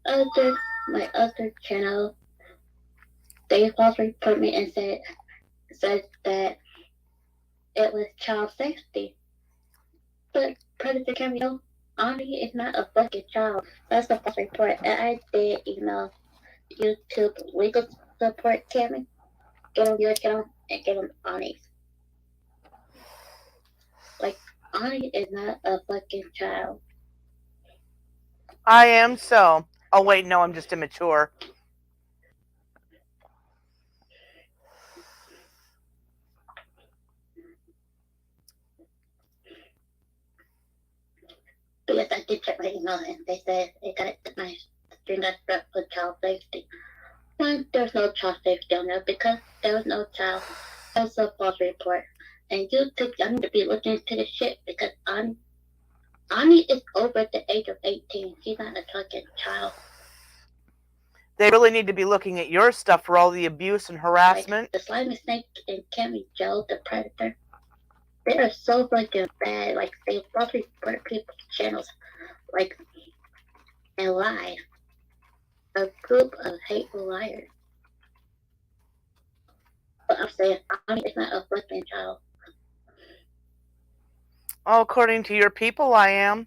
other my other channel, they falsely put me and said that it was child safety. But Predator Cameo, Ani is not a fucking child. That's a false report. And I did email YouTube legal support Cammy, get on your channel and get on Ani's. Like Ani is not a fucking child. I am so. Oh wait, no, I'm just immature. Because I did check my email and they said they got it my string got struck for child safety. One, there's no child safety on there because there was no child. That was a false report. And YouTube, I need to be looking into this shit because Ani is over the age of 18. She's not a fucking child. They really need to be looking at your stuff for all the abuse and harassment. Like the Slimy Snake and Cammy Joe, the Predator, they are so fucking bad. Like they probably put people's channels like and lie. A group of hateful liars. But I'm saying Ani is not a fucking child. Oh, according to your people, I am.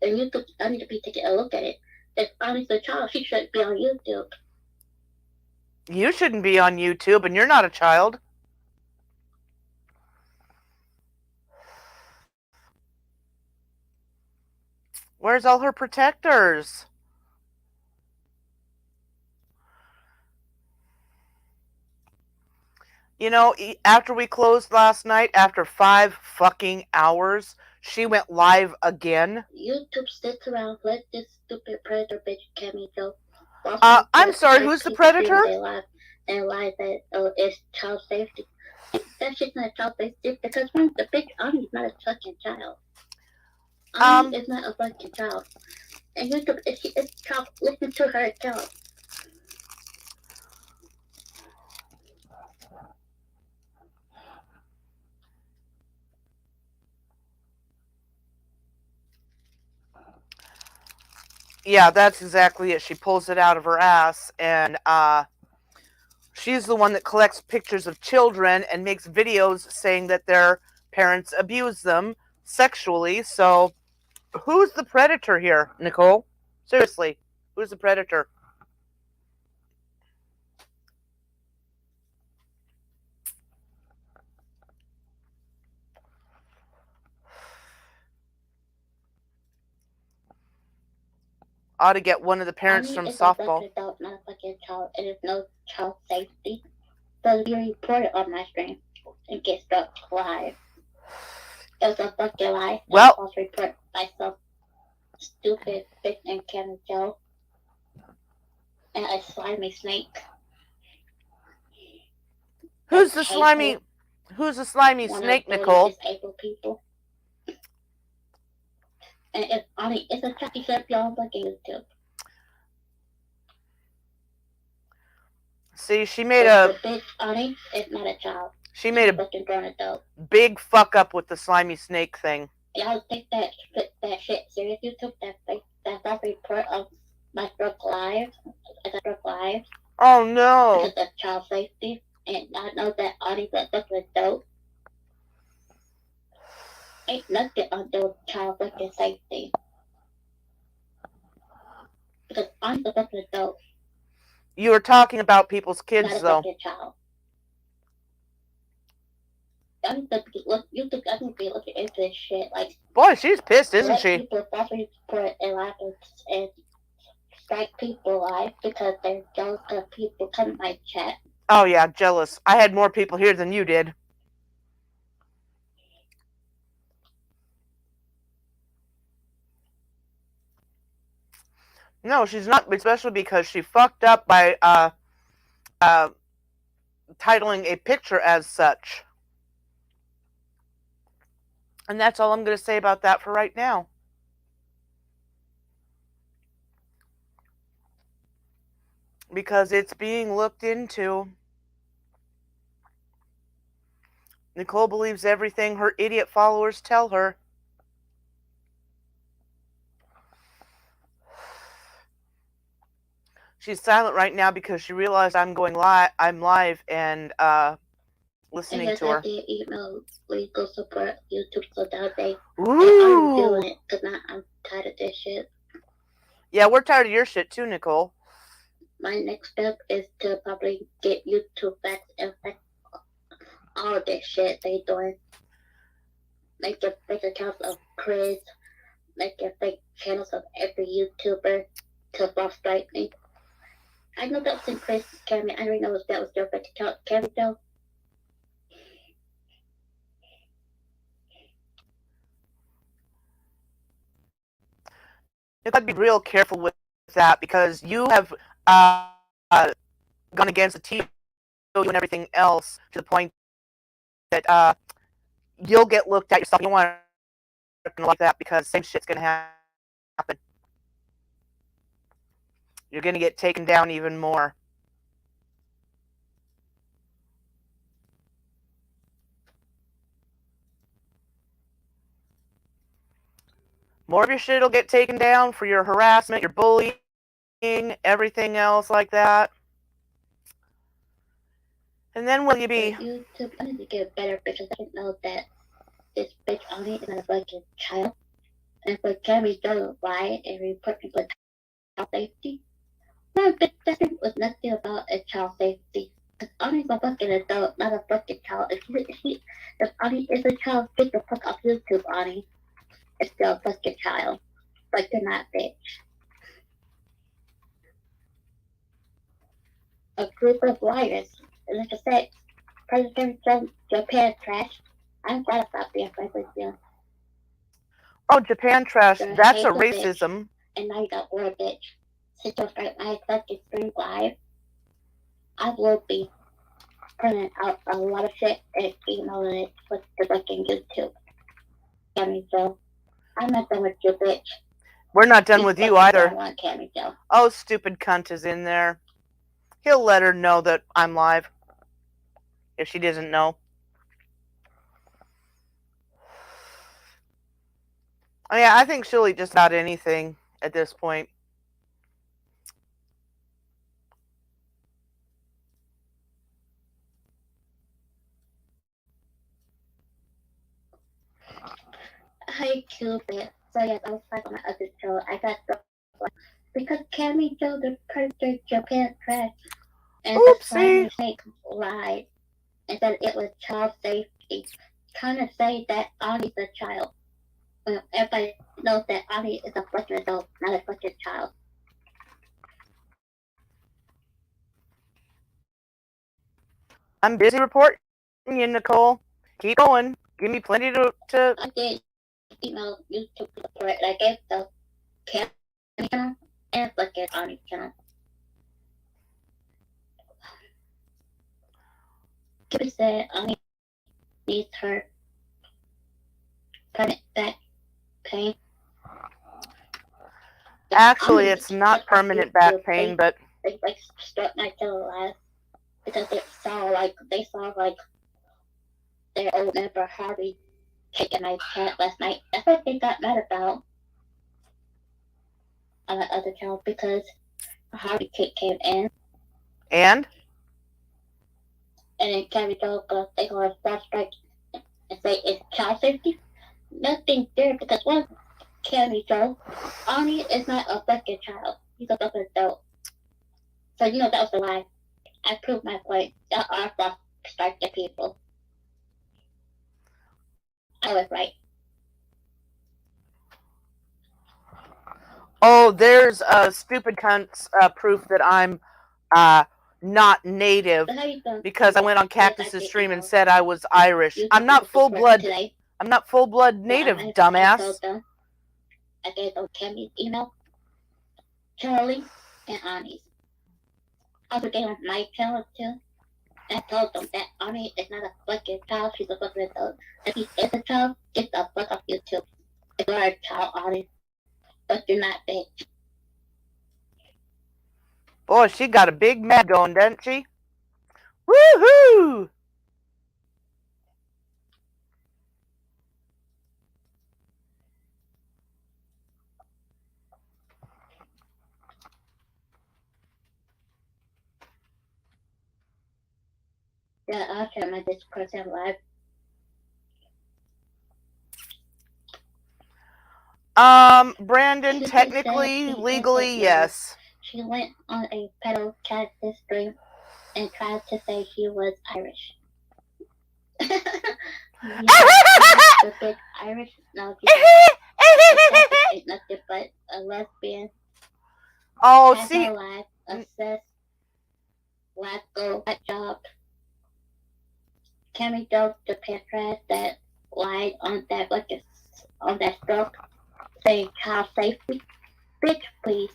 And YouTube, I need to be taking a look at it. If Ani's a child, she shouldn't be on YouTube. You shouldn't be on YouTube, and you're not a child. Where's all her protectors? You know, after we closed last night, after 5 fucking hours, she went live again. YouTube sits around, let this stupid predator bitch Cammy go. I'm sorry, who's the predator? And lie that it's child safety. That shit's not child safety because one, the bitch Ani's not a fucking child. Ani is not a fucking child. And YouTube, if she is a child, listen to her account. Yeah, that's exactly it. She pulls it out of her ass, and she's the one that collects pictures of children and makes videos saying that their parents abuse them sexually. So, who's the predator here, Nicole? Seriously, who's the predator? Ought to get one of the parents Ani from is softball. A adult, not a fucking child. It is no child safety. So you report it on my stream and get struck live. It was a fucking lie. Well, a false report by some stupid bitch named Kevin Joe and a slimy snake. Who's the slimy? Who's the slimy snake, Nicole? Disabled people. And if Ani is a chucky ship, y'all look at YouTube. See, she made a. The bitch Ani is not a child. She made a fucking grown adult. Big fuck up with the slimy snake thing. Y'all take that shit serious. You took that report of my drug lives. Oh no. Because of child safety. And I know that Ani was fucking adult. Ain't nothing under child fucking safety. Because I'm a fucking adult. You were talking about people's kids, not a though. Fucking child. I'm gonna be looking into this shit. Like, boy, she's pissed, isn't she? People falsely report and laugh and strike people live because they're jealous of people come in my chat. Oh yeah, jealous. I had more people here than you did. No, she's not, especially because she fucked up by titling a picture as such. And that's all I'm going to say about that for right now. Because it's being looked into. Nicole believes everything her idiot followers tell her. She's silent right now because she realized I'm going live. I'm live and And listening yes, to I her. did email legal support YouTube so that they already Ooh. doing it because now I'm tired of this shit. Yeah, we're tired of your shit too, Nicole. My next step is to probably get YouTube facts and fact all of this shit they doing. Make your fake accounts of Chris, make your fake channels of every YouTuber to frustrate me. I know that was in Chris Cammy. I already know that was your fake account, Cammy though. You gotta be real careful with that because you have uh, gone against the TV and everything else to the point that you'll get looked at yourself. You don't want to like that because same shit's gonna happen. You're gonna get taken down even more. More of your shit will get taken down for your harassment, your bullying, everything else like that. And then will you But be? YouTube, I need to get better because I didn't know that this bitch on it is not a fucking child. And for Cammy don't lie and report me for child safety. No, bitch, that thing was nothing about a child safety. Because Ani is a fucking adult, not a fucking child. If Ani is a child, get the fuck off YouTube, Ani. It's still a fucking child. But you're not, bitch. A group of liars. And like I said, President Trump, Japan trash. I'm glad about being friends with you. Oh, Japan trash. You're a That's a hateful bitch. racism. And now you got word, bitch. Since you'll start my fucking stream live, I will be printing out a lot of shit and emailing it with the fucking YouTube. Cammy Joe. I'm not done with you, bitch. We're not done You with you fucking don't either. want Cammy Joe. Oh, stupid cunt is in there. He'll let her know that I'm live if she doesn't know. I mean, I think she'll eat just about anything at this point. Hey, Cupid. So yes, I was like on my other show. I got the because Cammy Joe, the predator, Japan trash, and the Oopsie. slimy snake lied and said it was child safety. Trying to say that Audie's a child. Well, everybody knows that Audie is a fucking adult, not a fucking child. I'm busy reporting you, Nicole. Keep going. Give me plenty to. I did email YouTube support. I gave the Cammy channel and fucking Audie channel. Cupid said Audie needs her permanent back pain. Actually, Audie it's not fucked up permanent back YouTube. pain, but They like struck my tail last because they saw like their old member Harvey taking my cat last night. That's what they got mad about on the other channel because Harvey came in and and then Cammy Joe goes they go on flash strike and say it's child safety. Nothing there because one Cammy Joe, Arnie is not a fucking child. He's a fucking adult. So you know that was a lie. I proved my point. Y'all are flash strike the people. I was right. oh, there's a stupid cunt's proof that I'm uh, not native So how you doing? because I went on Yes, I Cactus's did stream and email said I was Irish. I'm YouTube not full support blood. today. I'm not full blood Well, native, I told dumbass. them I gave them Cammy's email, Charlie, and Ani's. I also gave them my channel too. I told them that Ani is not a fucking child, she's a fucking adult. If he is a child, get the fuck off YouTube. If you're a child, Ani, but you're not, bitch. Boy, she got a big mad going, doesn't she? Woohoo! Yeah, I'll turn my Discord live. Brandon, Cupid technically, said he legally, doesn't know. yes. She went on a pedal cactus stream and tried to say she was Irish. Yeah, the big Irish. No, the cactus ain't nothing but a lesbian. Oh, Has see, a life, obsessed, wacko, whack job. Cammy Dope, the pancreas that lied on that bucket, on that stroke, saying child safety. Bitch, please.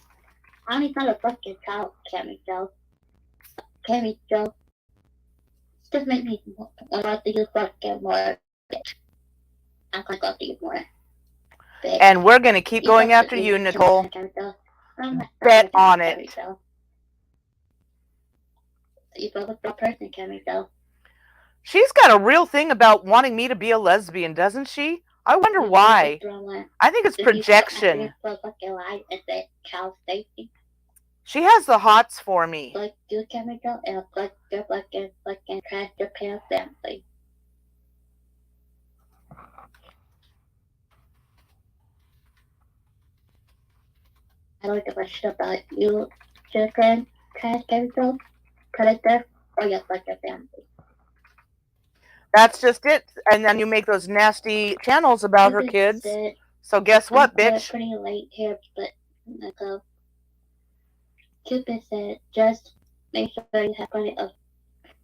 I'm not a fucking child, Cammy Joe. Cammy Joe. Just make me want to use fucking more, bitch. I'm gonna go to you more, bitch. and we're gonna keep going after you, Nicole. Bet on it. You both a person, Cammy Joe. She's got a real thing about wanting me to be a lesbian, doesn't she? I wonder why. I think it's projection. She has the hots for me. Like you, Cammy Joe, and like your fucking trash your pants family. I don't give a shit about you, children, trash chemicals, predator, or your fucking family. That's just it. And then you make those nasty channels about her kids. So guess what, bitch? Pretty late here, but Nicole. Cupid said, just make sure you have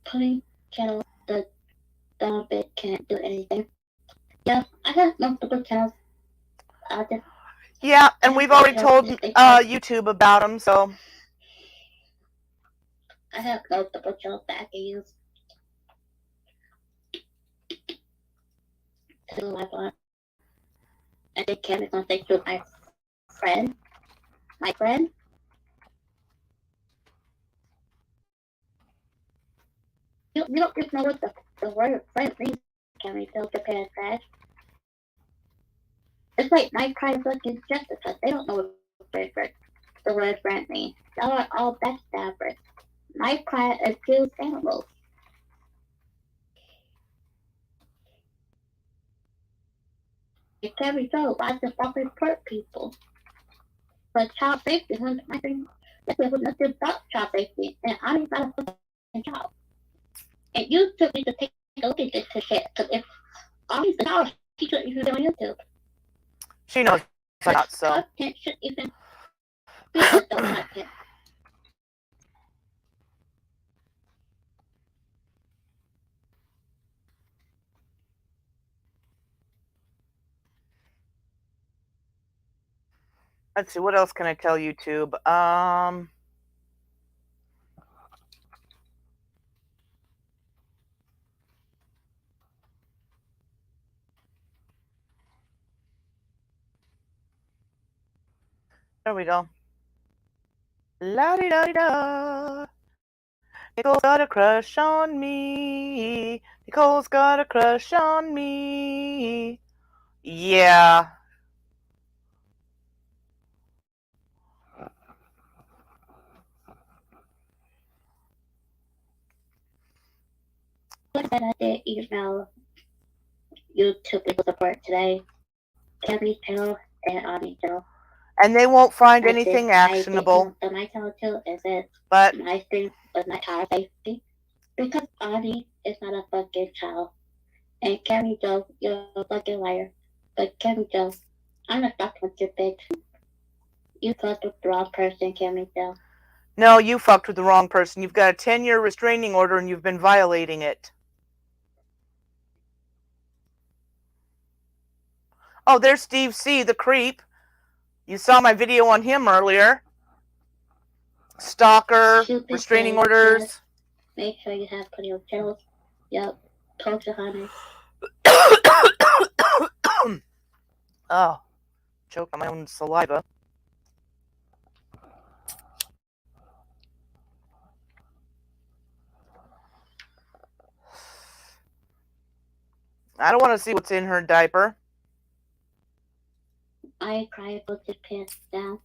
plenty channels. The dumb bitch can't do anything. Yeah, I have multiple channels. Yeah, and we've already told YouTube about them, so. I have multiple channels that I can use to do live on. I think Kevin's gonna say to my friend. You don't just know what the word friend means, Kevin, so Japan trash. It's like my crime fucking Jessica. They don't know what the word friend means. Y'all are all backstabbers. My client accused animals. You can't be told why the fuck report people. But child safety, my thing, this was nothing about child safety, and I ain't got a fucking child. And YouTube needs to take a look at this shit, because if all these child, she shouldn't even be on YouTube. She knows not so. Content should even be adult content. Let's see, what else can I tell YouTube? There we go. La-di-da-di-da. Nicole's got a crush on me. Nicole's got a crush on me. Yeah. Like I did email YouTube people support today. Kelly's channel and Audie's channel. And they won't find anything actionable. I my channel too is it but my stream was not child safety. Because Audie is not a fucking child. And Cammy Joe, you're a fucking liar. But Cammy Joe, I'm not fucking with your bitch. You fucked with the wrong person, Cammy Joe. No, you fucked with the wrong person. You've got a 10-year restraining order and you've been violating it. Oh, there's Steve C., the creep. You saw my video on him earlier. Stalker, restraining orders. Yes. Make sure you have plenty of channels. Yep. Talk to honey. Oh, choke on my own saliva. I don't want to see what's in her diaper. I cried, put his pants down.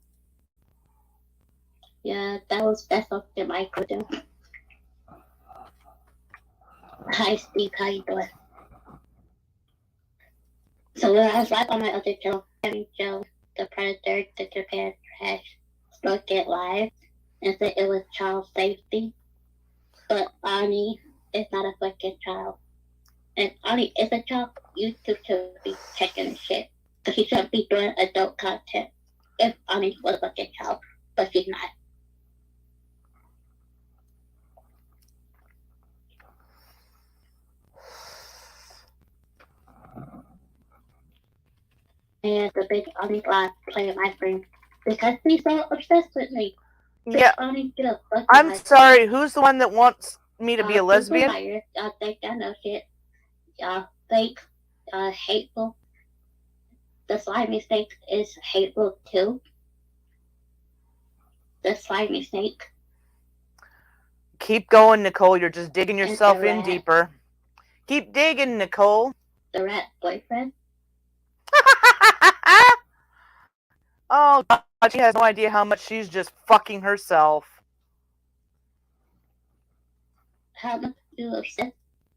Yeah, that's something I could do. Hi, Steve. How you doing? So when I was live on my other channel, Kevin Jones, the Predator, the Japan Trash, spoke it live and said it was child safety. But Ani is not a fucking child. And Ani is a child. YouTube should be checking the shit. Because she shouldn't be doing adult content if Ani was a fucking child. But she's not. And the big Ani live playing my friend because she's so obsessed with me. Yeah. Ani, get a fucking I'm life. sorry, who's the one that wants me to be a lesbian? Liars. Y'all think I know shit. Y'all fake. Hateful. The slimy snake is hateful too. The slimy snake. Keep going, Nicole. You're just digging yourself in deeper. Keep digging, Nicole. The rat boyfriend. Oh, God, she has no idea how much she's just fucking herself. How much you obsessed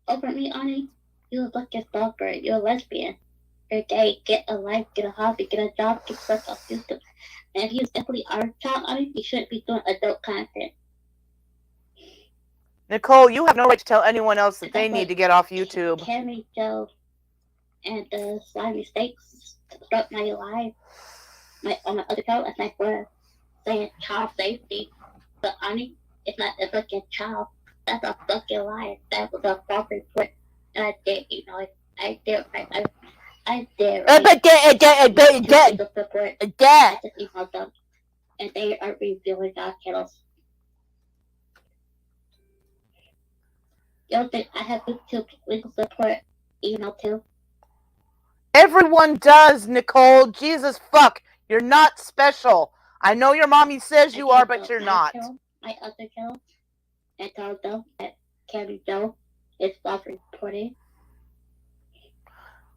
over me, Ani? You look like a stalker. You're a lesbian. You're gay. Get a life. Get a hobby. Get a job. Get stuck off YouTube. And if you definitely are a child, Ani, you shouldn't be doing adult content. Nicole, you have no right to tell anyone else that they need to get off YouTube. Cammy Joe and the slimy snakes struck my live. On my other channel, as my friend saying child safety. But Ani, it's not a fucking child. That's a fucking lie. That was a false report. And I did, you know, I did, I did. The report. I just emailed them. And they are reviewing our channels. You don't think I have YouTube legal support email too? Everyone does, Nicole. Jesus fuck. You're not special. I know your mommy says you are, but you're not. My other channel, and told them that Cammy Joe is false reporting.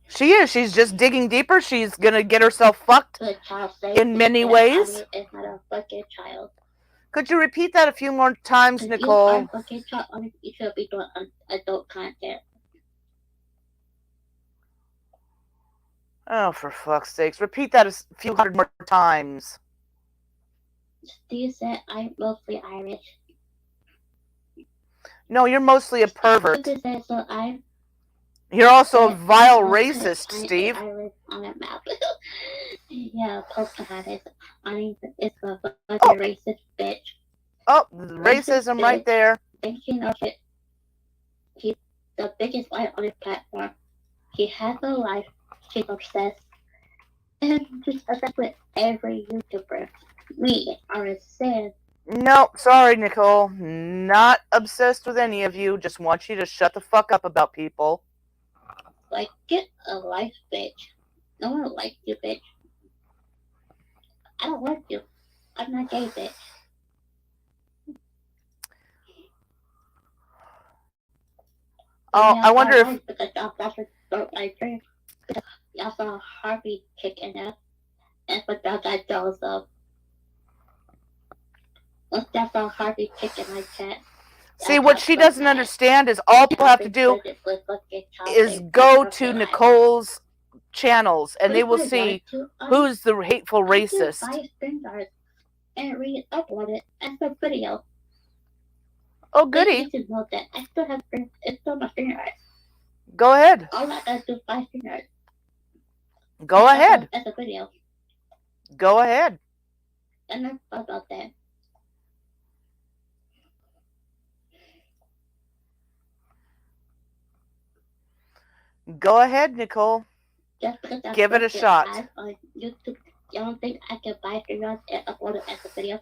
She is. She's just digging deeper. She's gonna get herself fucked in many ways. Is not a fucking child. Could you repeat that a few more times, Nicole? You are a fucking child. You should be doing adult content. Oh, for fuck's sakes. Repeat that a few hundred more times. Steve said I'm mostly Irish. No, you're mostly a pervert. Said, so you're also a vile racist, Steve. Irish on a map. Yeah, Pocahontas. It's a fucking racist bitch. Oh, racism right there. Think she knows it. She's the biggest liar on his platform. She has a life. She's obsessed. And she's obsessed with every YouTuber. We are a sin. No, sorry, Nicole. Not obsessed with any of you. Just want you to shut the fuck up about people. Like, get a life, bitch. No one likes you, bitch. I don't like you. I'm not gay, bitch. Oh, I wonder if... Because y'all like her. Y'all saw Harvey kicking us. And what y'all got jealous of. Once y'all saw Harvey kicking my chat. See, what she doesn't understand is all people have to do is go to Nicole's channels and they will see who's the hateful racist. And re-upload it as a video. Oh, goody. You know that. I still have it's still my finger art. Go ahead. All I gotta do is 5 finger art. Go ahead. As a video. Go ahead. I never thought about that. Go ahead, Nicole. Give it a shot. On YouTube, you don't think I can buy fingers and upload it as a video?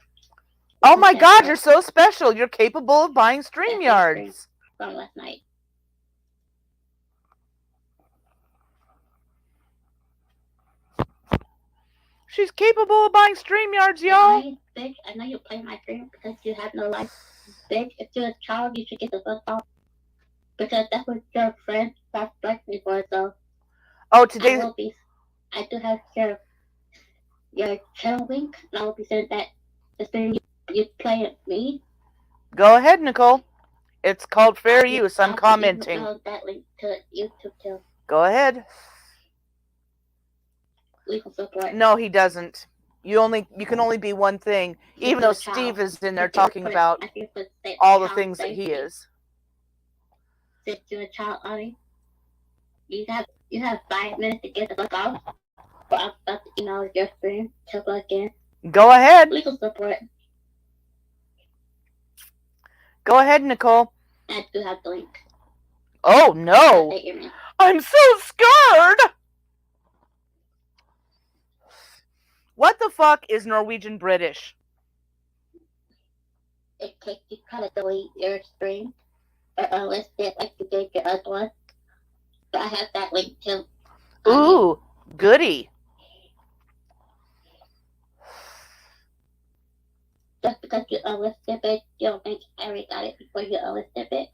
Oh my God, you're so special. You're capable of buying StreamYards. From last night. She's capable of buying StreamYards, y'all. Bitch, I know you play my stream because you have no life. Bitch, if you're a child, you should get the fuck off. Because that's what your friends suspect me for, so. Oh, today. I do have your channel link, and I will be sending that the stream you play at me. Go ahead, Nicole. It's called fair use. I'm I'll commenting. email that link to YouTube too. Go ahead. Legal support. No, he doesn't. You can only be one thing, even though Steve is in there talking about all the things that he is. Since you're a child only, you have 5 minutes to get the fuck off. But I'm about to email your screen to plug in. Go ahead. Legal support. Go ahead, Nicole. I do have the link. Oh no! I'm so scared! What the fuck is Norwegian British? In case you try to delete your screen or unlist it like you did your other one. But I have that link too. Ooh, goody. Just because you unlisted bitch, you don't think I already got it before you unlisted bitch.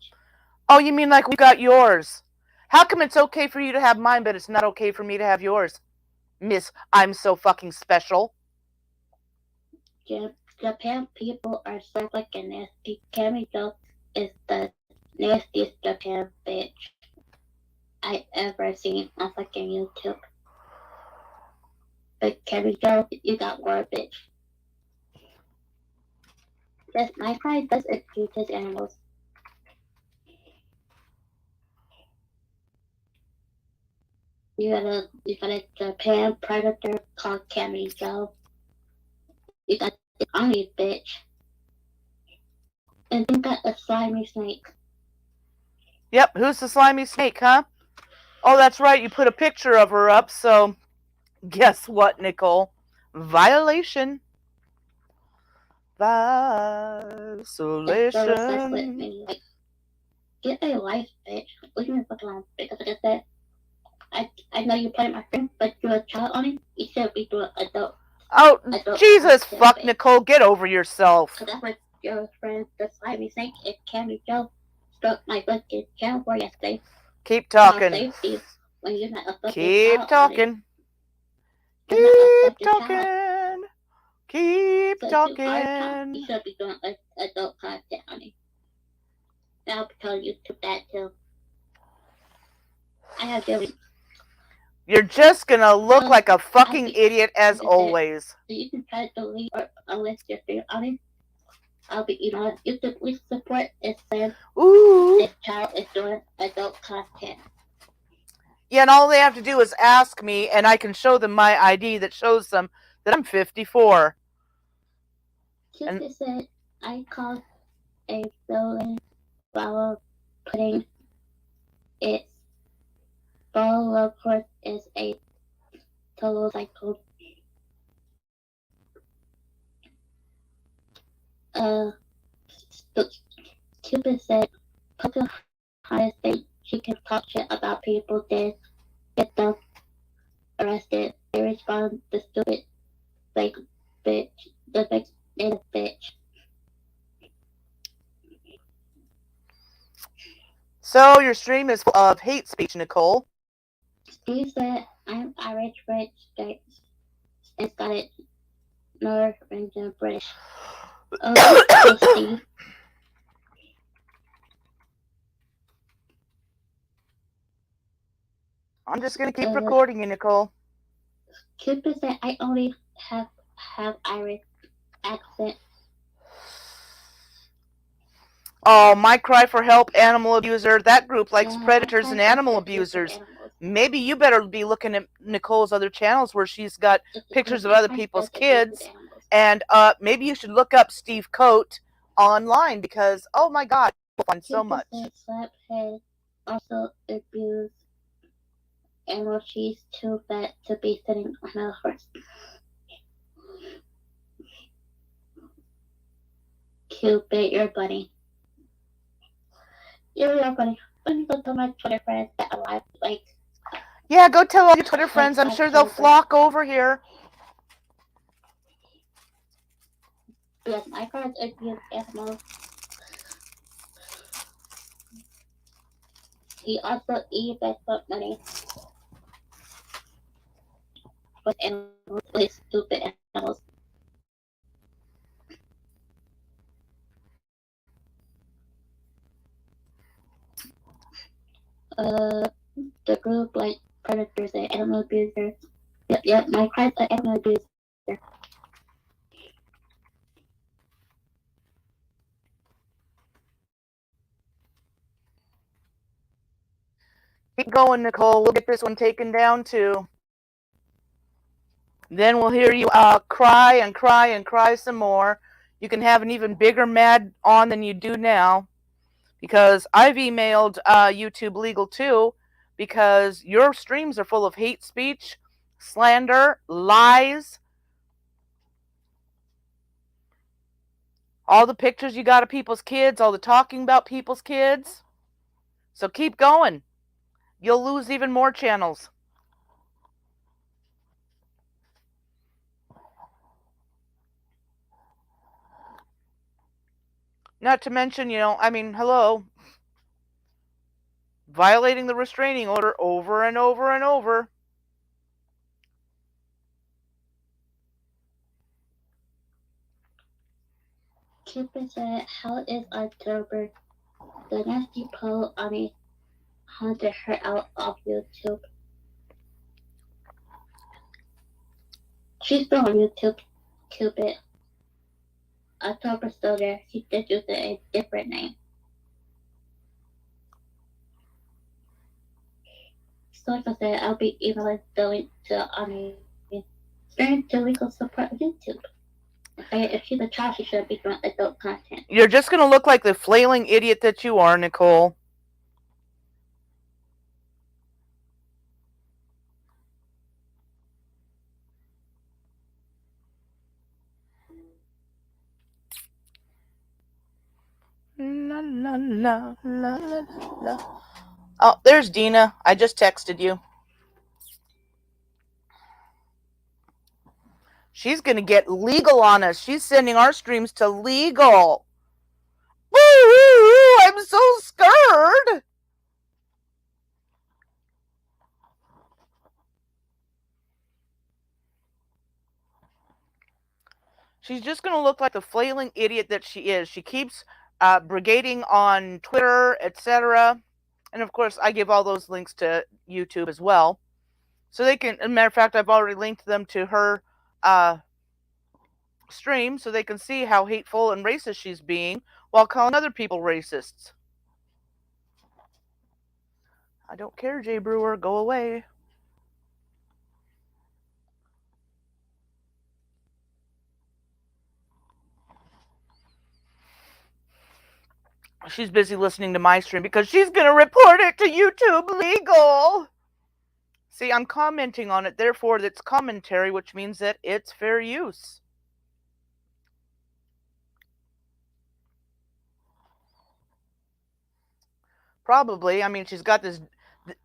Oh, you mean like we got yours? How come it's okay for you to have mine, but it's not okay for me to have yours? Miss, I'm so fucking special. Japan people are so fucking nasty. Cammy is the nastiest Japan bitch I ever seen on fucking YouTube. But Cammy, you got more bitch. Yes, my guy does abuse his animals. You got a Japan predator called Cammy Joe. You got the only bitch. And you got a slimy snake. Yep, who's the slimy snake, huh? Oh, that's right, you put a picture of her up, so guess what, Nicole? Violation. Isolation. Like, get a life, bitch. Leave me fucking alone. Because like I said, I know you play my friend, but you're a child on it. You should be doing adult. Oh, Jesus, fuck, Nicole, get over yourself. So that's what your friend, the slimy snake, and Cammy Joe struck my fucking channel for yesterday. Keep talking. When you're not a Keep talking. Keep talking. Keep talking. You should be doing adult content, honey. I'll be telling you to that too. I have given. You're just gonna look like a fucking idiot as always. So you can try to delete or unlist your favorite honey. I'll be emailing you to please support and saying this child is doing adult content. Yeah, and all they have to do is ask me, and I can show them my ID that shows them that I'm 54. Cupid said, I called a building while putting its ball of course is a total cycle. Cupid said, Pocahontas think she can talk shit about people dead, get them arrested. They respond, the stupid fake bitch, the fake native bitch. So your stream is full of hate speech, Nicole. Steve said, I'm Irish, French, States, and Scottish, Norwegian, British. Oh, Steve. I'm just gonna keep recording you, Nicole. Cupid said, I only have Irish accent. Oh, my cry for help, animal abuser. That group likes predators and animal abusers. Maybe you better be looking at Nicole's other channels where she's got pictures of other people's kids. And maybe you should look up Steve Coate online because, oh my God, you'll find so much. Slap head also abused animal. She's too fat to be sitting on a horse. Cupid, you're funny. You're funny. Let me go tell my Twitter friends that I'm alive. Like, yeah, go tell all your Twitter friends. I'm sure they'll flock over here. Yes, my friends abuse animals. He also eats money with animals, with stupid animals. the group like predators and animal abusers. Yep, my client's an animal abuser. Keep going, Nicole. We'll get this one taken down too. Then we'll hear you cry and cry and cry some more. You can have an even bigger mad on than you do now, because I've emailed YouTube Legal too, because your streams are full of hate speech, slander, lies, all the pictures you got of people's kids, all the talking about people's kids. So keep going. You'll lose even more channels. Not to mention, hello, violating the restraining order over and over and over. Cupid said, "How is October?" The nasty poll on me hunted her out of YouTube. She's still on YouTube, Cupid. October's still there. She just used a different name. So like I said, I'll be emailing the link to stream to legal support on YouTube. Okay, if she's a child, she shouldn't be doing adult content. You're just going to look like the flailing idiot that you are, Nicole. La, la, la, la, la, la. Oh, there's Dina. I just texted you. She's going to get legal on us. She's sending our streams to legal. Woo! I'm so scared. She's just going to look like the flailing idiot that she is. She keeps brigading on Twitter, etc. And of course, I give all those links to YouTube as well. So they can, as a matter of fact, I've already linked them to her stream so they can see how hateful and racist she's being while calling other people racists. I don't care, Jay Brewer. Go away. She's busy listening to my stream because she's going to report it to YouTube legal. See, I'm commenting on it, therefore it's commentary, which means that it's fair use. Probably. I mean, she's got this,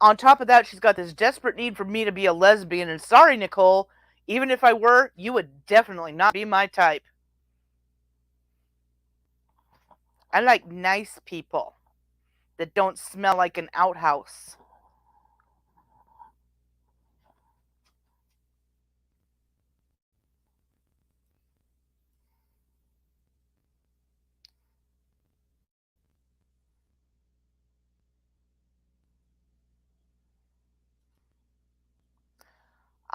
on top of that, she's got this desperate need for me to be a lesbian. And sorry, Nicole, even if I were, you would definitely not be my type. I like nice people that don't smell like an outhouse.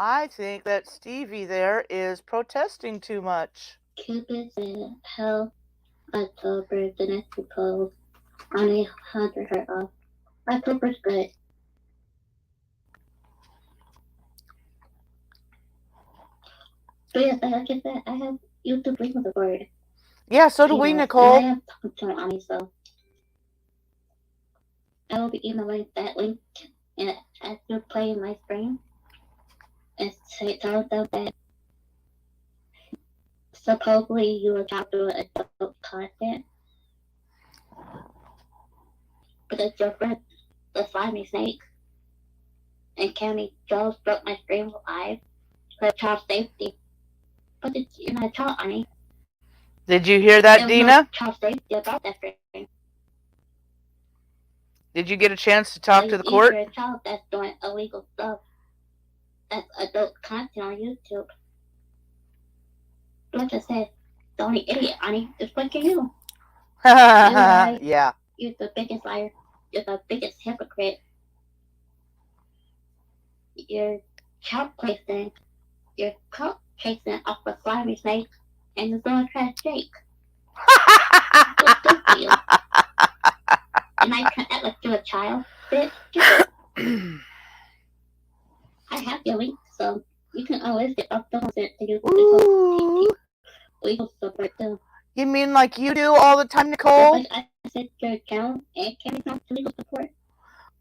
I think that Stevie there is protesting too much. Cupid said, "Hell, October, the next proposal on 100 her off. October's good." But yes, like I said, I have YouTube link with the word. Yeah, so do we, Nicole. And I have content on me, so I will be emailing that link and as you're playing my stream and tell them that supposedly you were trying to do adult content, but that your friend, the slimy snake, and County Joe broke my stream live for child safety. But you're not a child, honey. Did you hear that, Dina? No child safety about that stream. Did you get a chance to talk to the court? If you're a child that's doing illegal stuff, that's adult content on YouTube. Like I said, the only idiot, honey, is fucking you. Yeah. You're the biggest liar. You're the biggest hypocrite. your child placing your coat chasing off a slimy snake and you're going to try to shake. What's good for you? And I can't act like you're a child, bitch. I have your link, so you can always get off the phone to use legal support too. You mean like you do all the time, Just Nicole? like I said, your account and can come to legal support.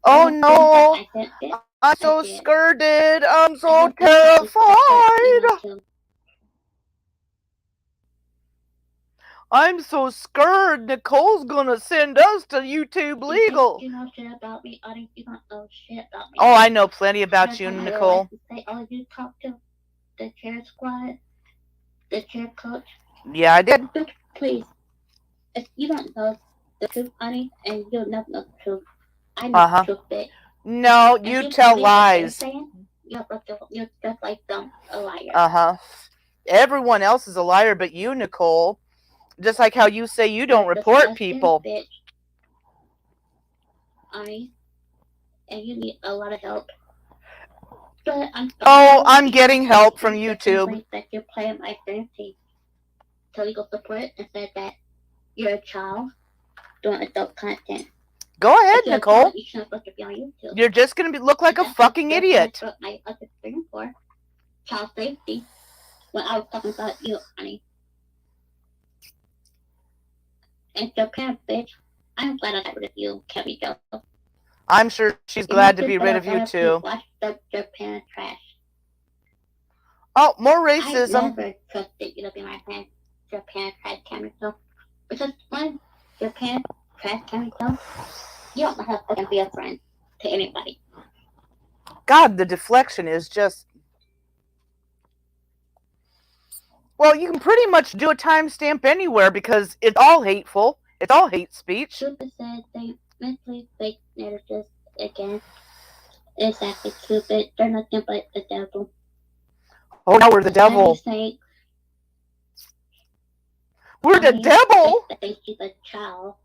Oh no! I'm so scared. I'm so terrified. I'm so scared. Nicole's gonna send us to YouTube legal. You know shit about me, Audie. You don't know shit about me. Oh, I know plenty about you, Nicole. Oh, you talk to the chair squad, the chair coach. Yeah, I did. Please, if you don't know the truth, Audie, and you'll never know the truth, I know the truth, bitch. No, you tell lies. You're just like them, a liar. Everyone else is a liar but you, Nicole. Just like how you say you don't report people. Bitch. And you need a lot of help. But I'm getting help from YouTube. That you're playing my fantasy to legal support and said that you're a child doing adult content. Go ahead, Nicole. You shouldn't supposed to be on YouTube. You're just gonna look like a fucking idiot. That's what my other thing for child safety. When I was talking about you, honey. And your parents, bitch. I'm glad I got rid of you, Kelly Joe. I'm sure she's glad to be rid of you too. Watch your parents trash. Oh, more racism. I never trusted you to be my friend. Your parents trash camera show. Because when your parents trash camera show, you don't know how to fucking be a friend to anybody. God, the deflection is just... Well, you can pretty much do a timestamp anywhere because it's all hateful. It's all hate speech. Stupid said they mentally fake narratives again. Exactly, stupid. They're nothing but the devil. Oh, now we're the devil. We're the devil? I think she's a child.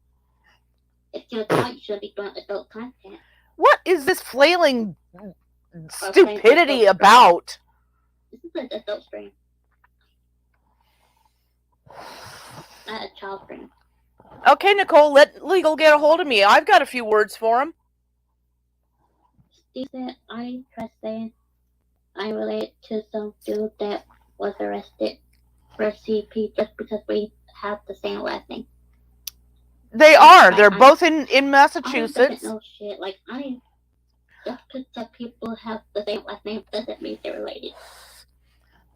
If you're a child, you should be doing adult content. What is this flailing stupidity about? This is an adult stream. Not a child stream. Okay, Nicole, let legal get a hold of me. I've got a few words for him. Steve said, I trust saying I'm related to some dude that was arrested for CP just because we have the same last name. They are. They're both in Massachusetts. I don't know shit. Like, just because some people have the same last name doesn't mean they're related.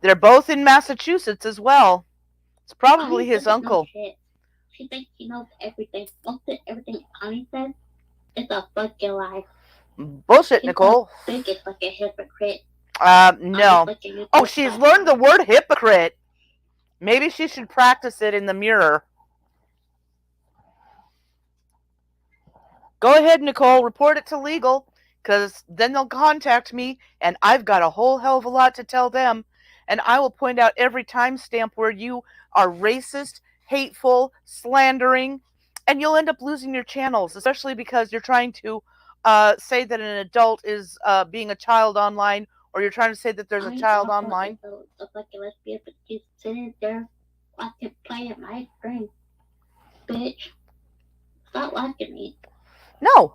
They're both in Massachusetts as well. It's probably his uncle. She thinks she knows everything. Most of everything Annie says is a fucking lie. Bullshit, Nicole. I think it's like a hypocrite. No. Oh, she's learned the word hypocrite. Maybe she should practice it in the mirror. Go ahead, Nicole. Report it to legal, because then they'll contact me, and I've got a whole hell of a lot to tell them. And I will point out every timestamp where you are racist, hateful, slandering, and you'll end up losing your channels, especially because you're trying to say that an adult is being a child online, or you're trying to say that there's a child online. Look like a lesbian, but she's sitting there watching play at my screen. Bitch, stop watching me. No.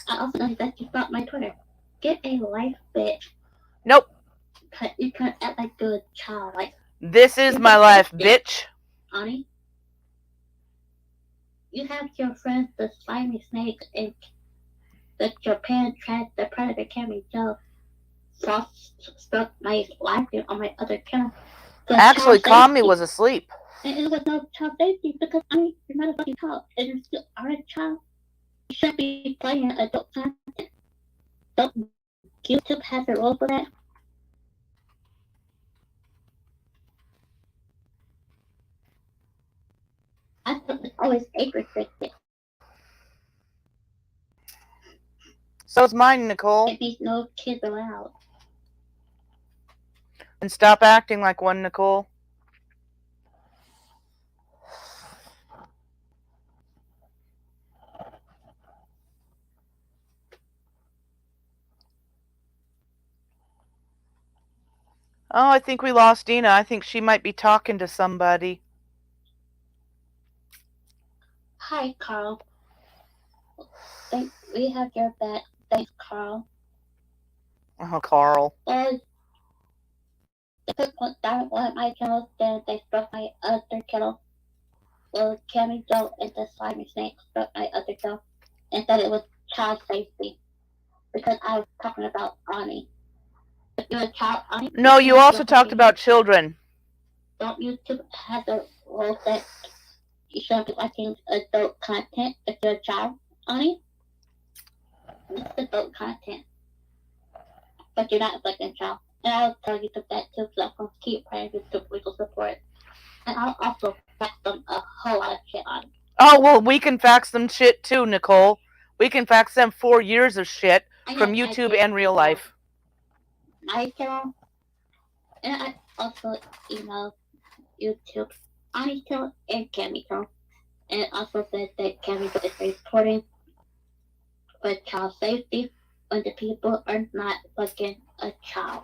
I also know that you stopped my Twitter. Get a life, bitch. Nope. You can't act like you're a child. Like, this is my life, bitch. Annie, you have your friends, the slimy snake, and that your parents tried the predator camera show. Stuck my live stream on my other channel. Actually, Kami was asleep. And it was no child safety because you're not a fucking child. And you still are a child. You shouldn't be playing adult content. Don't YouTube have a role for that? I thought it was always age restricted. So's mine, Nicole. It means no kids allowed. And stop acting like one, Nicole. Oh, I think we lost Dina. I think she might be talking to somebody. Hi, Carl. Think we have your back. Thanks, Carl. Oh, Carl. Well, they put down one of my channels, then they struck my other channel. Well, Cammy Joe and the Slimy Snake struck my other channel and said it was child safety because I was talking about Ani. If you're a child, Ani, No, you can't also do talked about children. Don't YouTube have the rule that you shouldn't be watching adult content if you're a child, Ani? It's adult content. But you're not like a child. And I'll tell YouTube that too, so I'm going to keep praying YouTube legal support. And I'll also fax them a whole lot of shit on. Oh, well, we can fax them shit too, Nicole. We can fax them 4 years of shit from YouTube and real life. My channel, and I also email YouTube, Ani channel, and Cammy channel. And it also said that Cammy is reporting for child safety when the people are not fucking a child.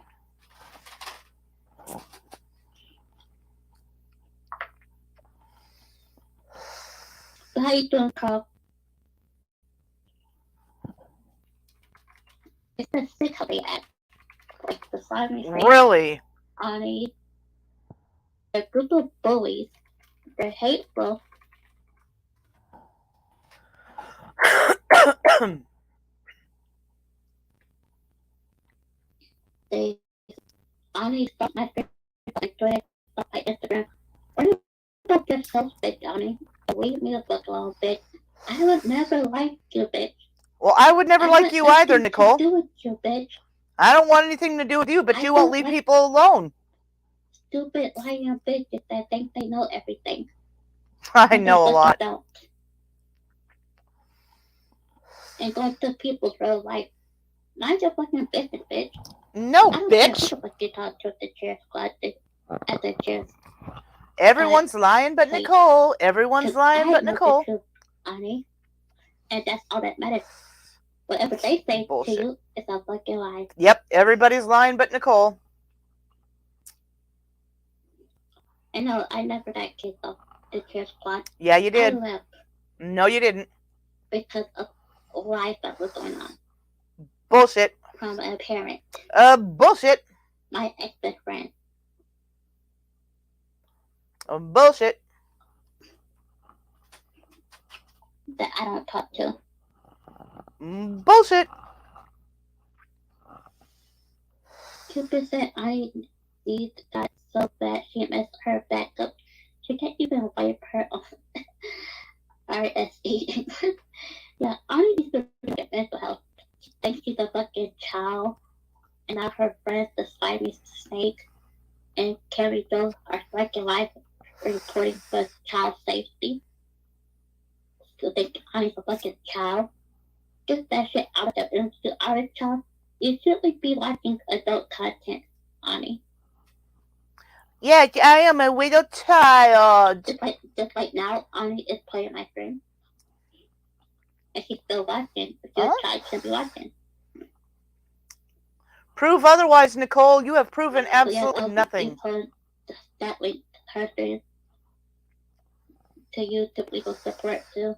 So how you doing, Carl? It's a sick how they act. Like the slimy face. Really? Ani, a group of bullies. They're hateful. They Ani stop my Facebook, my Twitter, stop my Instagram. What about yourself, bitch, Ani? Leave me the fuck alone, bitch. I would never like you, bitch. Well, I would never like you either, Nicole. Do with you, bitch. I don't want anything to do with you, but you won't leave people alone. Stupid lying bitches that think they know everything. I know a lot. Don't. And going to people's real life. Mind your fucking business, bitch. No, bitch. What you talk to the cheer squad at the cheers. Everyone's lying but Nicole. Everyone's lying but Nicole. Truth, Ani. And that's all that matters. Whatever they say to you is a fucking lie. Yep, everybody's lying but Nicole. I know, I never got kicked off the cheer squad. Yeah, you did. I left. No, you didn't. Because of life that was going on. Bullshit. From a parent. Bullshit. My ex-best friend. Bullshit. That I don't talk to. Bullshit. 2% I need that so bad she messed her back up. She can't even wipe her off. RSE. Yeah, Ani needs to get mental health. She thinks she's a fucking child. And now her friends, the slimy snake and Carrie Joe, are fucking life reporting for child safety. So they Ani's a fucking child. Get that shit out of there. And if you're out of child, you shouldn't be watching adult content, Ani. Yeah, I am a widow child. Just like now, Ani is playing my friend. And she's still watching. If you're a child, you should be watching. Prove otherwise, Nicole. You have proven absolutely nothing. That link her to YouTube legal support too.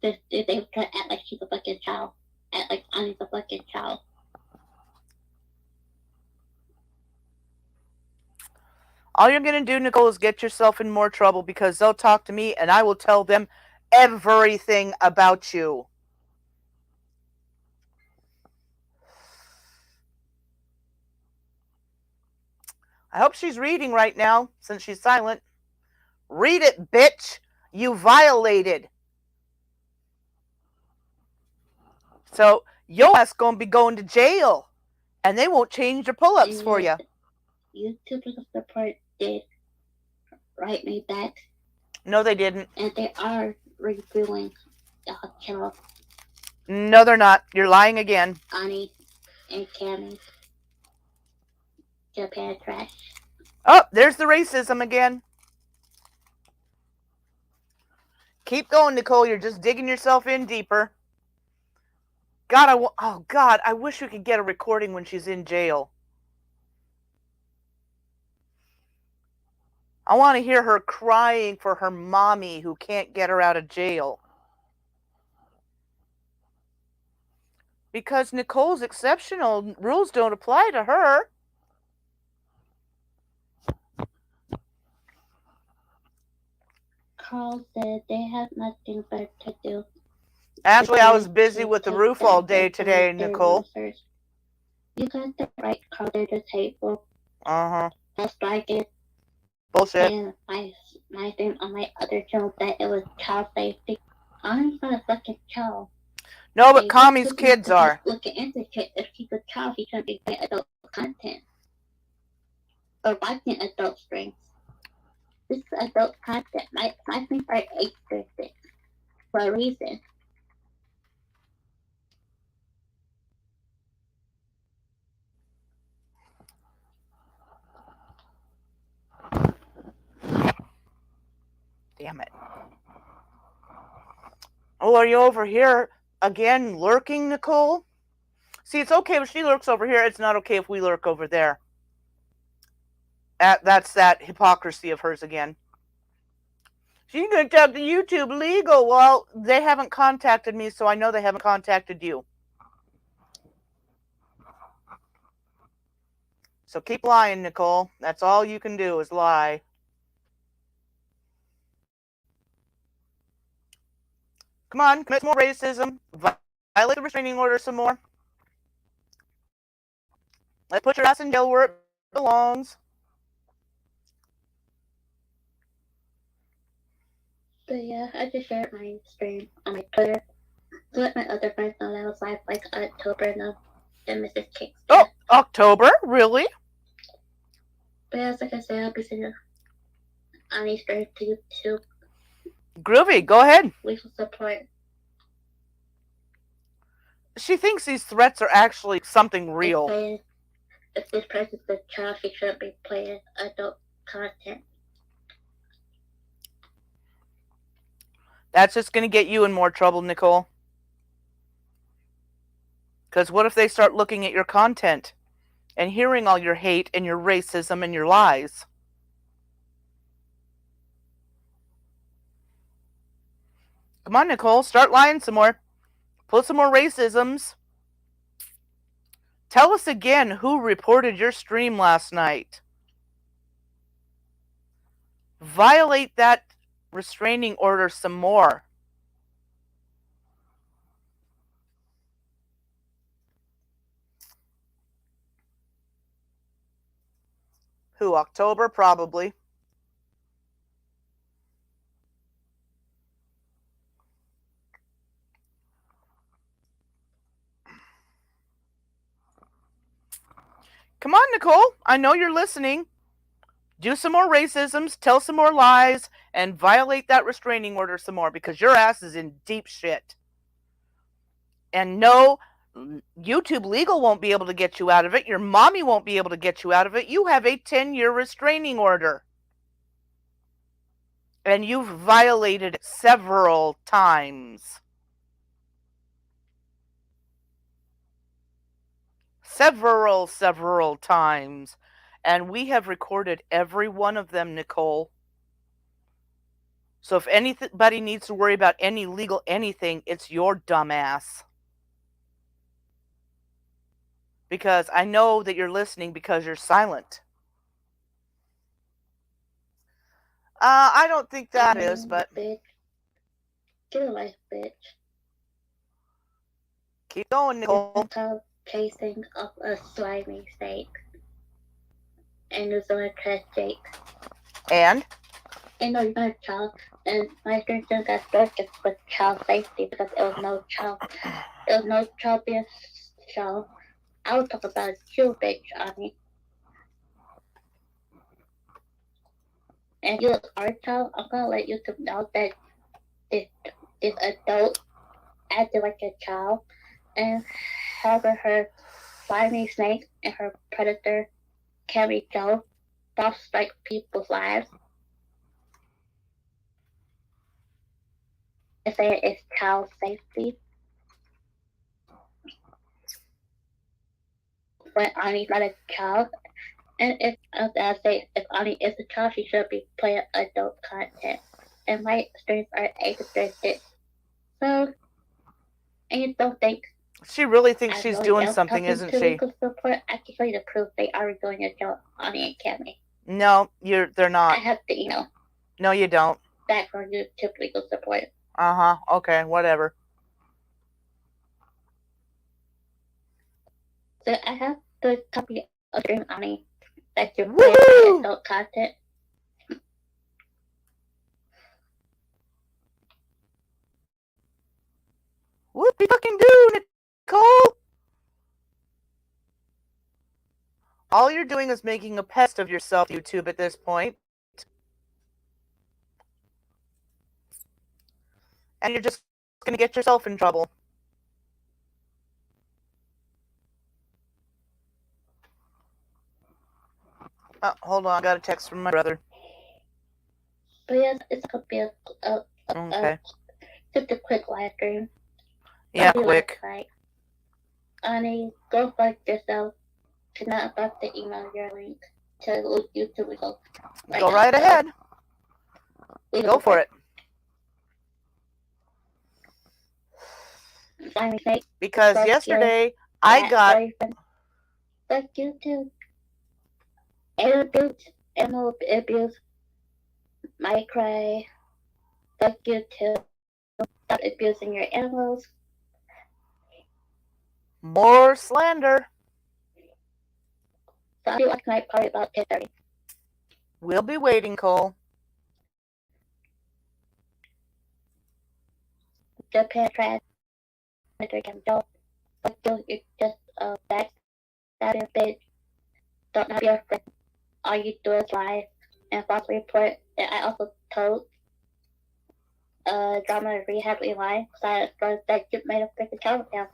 They try to act like she's a fucking child. Act like Ani's a fucking child. All you're going to do, Nicole, is get yourself in more trouble because they'll talk to me and I will tell them everything about you. I hope she's reading right now since she's silent. Read it, bitch. You violated. So your ass going to be going to jail and they won't change your pull-ups for you. YouTube support did write me back. No, they didn't. And they are reviewing the channel. No, they're not. You're lying again. Ani and Cammy. Japan trash. Oh, there's the racism again. Keep going, Nicole. You're just digging yourself in deeper. God, I wish we could get a recording when she's in jail. I want to hear her crying for her mommy who can't get her out of jail. Because Nicole's exceptional, rules don't apply to her. Carl said they have nothing better to do. Actually, I was busy with the roof all day today, Nicole. You got that right, Carl. They're just hateful. Uh-huh. Just like it. Bullshit. And my thing on my other channel that it was child safety. I'm not a fucking child. No, but Kami's kids are. Looking into shit. If he's a child, he shouldn't be playing adult content. Or watching adult streams. This is adult content. My streams are age restricted. For a reason. Damn it. Oh, are you over here again lurking, Nicole? See, it's okay if she lurks over here. It's not okay if we lurk over there. That's that hypocrisy of hers again. She's going to talk to YouTube legal. Well, they haven't contacted me, so I know they haven't contacted you. So keep lying, Nicole. That's all you can do is lie. Come on, commit more racism. Violate the restraining order some more. Let's put your ass in jail where it belongs. But yeah, I just shared my stream on my Twitter. To let my other friends know that I was live like October now. And Mrs. Kingston. Oh, October? Really? But yeah, like I said, I'll be sending on these streams to YouTube. Groovy, go ahead. We will support. She thinks these threats are actually something real. If this person's a child, she shouldn't be playing adult content. That's just going to get you in more trouble, Nicole. Because what if they start looking at your content and hearing all your hate and your racism and your lies? Come on, Nicole, start lying some more. Put some more racisms. Tell us again who reported your stream last night. Violate that restraining order some more. Who, October? Probably. Come on, Nicole. I know you're listening. Do some more racisms, tell some more lies, and violate that restraining order some more because your ass is in deep shit. And no, YouTube legal won't be able to get you out of it. Your mommy won't be able to get you out of it. You have a 10-year restraining order. And you've violated it several times. Several times. And we have recorded every one of them, Nicole. So if anybody needs to worry about any legal anything, it's your dumb ass. Because I know that you're listening because you're silent. I don't think that is, but... Bitch. Get a life, bitch. Keep going, Nicole. Chasing of a slimy snake. And it was on a trash Jake. And no, you're not a child. And my stream just got started with child safety because it was no child being child. I would talk about you, bitch, on me. And you are a child, I'm gonna let you know that this adult acted like a child and having her slimy snake and her predator Cammy Joe both strike people's lives. I say it's child safety. When Ani's not a child And if I say if Ani is a child, she should be playing adult content. And my streams are age restricted. So, and you don't think She really thinks I'm she's really doing else something, talking isn't to she? legal support? I can show you the proof they are doing a job on the Academy. No, they're I not. have the No, you don't. back from YouTube legal support. Uh-huh. Okay, whatever. So I have the copy of Dream Ani that you're playing Woohoo! adult content. Whoopie fucking do, Nicole! All you're doing is making a pest of yourself, YouTube, at this point. And you're just going to get yourself in trouble. Oh, hold on. I got a text from my brother. But yes, it's going to be Okay. just a quick live stream. Yeah, quick. Like, Ani, go fuck yourself. To not about to email your link to YouTube results. Go right ahead. Go for it. Because yesterday I got... Fuck YouTube. Animal abuse. My cry. Fuck YouTube. Stop abusing your animals. More slander. So I'll be watching tonight probably about 10:30. We'll be waiting, Cole. Japan trash. Don't. Fuck you. You're just a backstabbing bitch. Don't have your friend. All you do is lie and falsely report. And I also told drama rehab line because I that you made a freaking child with him.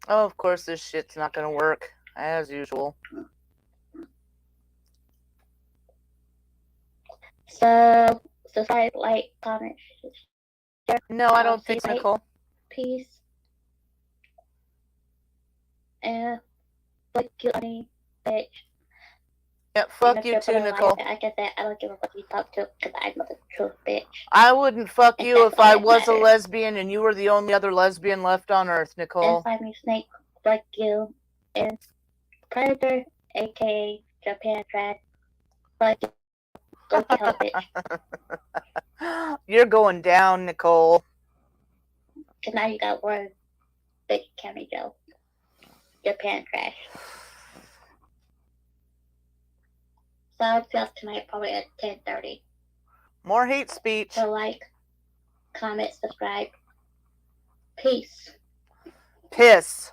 Oh, of course this shit's not gonna work, as usual. So, subscribe, like, comment, share. No, I don't think so, Nicole. Peace. And fuck you, honey, bitch. Yeah, fuck you too, Nicole. Like I said, I don't give a fuck you talk to because I know the truth, bitch. I wouldn't fuck you if I was a lesbian and you were the only other lesbian left on Earth, Nicole. And find me, Snake, fuck you, and Predator, aka Japan trash, fuck you. Go to hell, bitch. You're going down, Nicole. Because now you got one bitch Cammy Joe. Japan trash. So I'll be up tonight probably at 10:30. More hate speech. So like, comment, subscribe. Peace. Piss.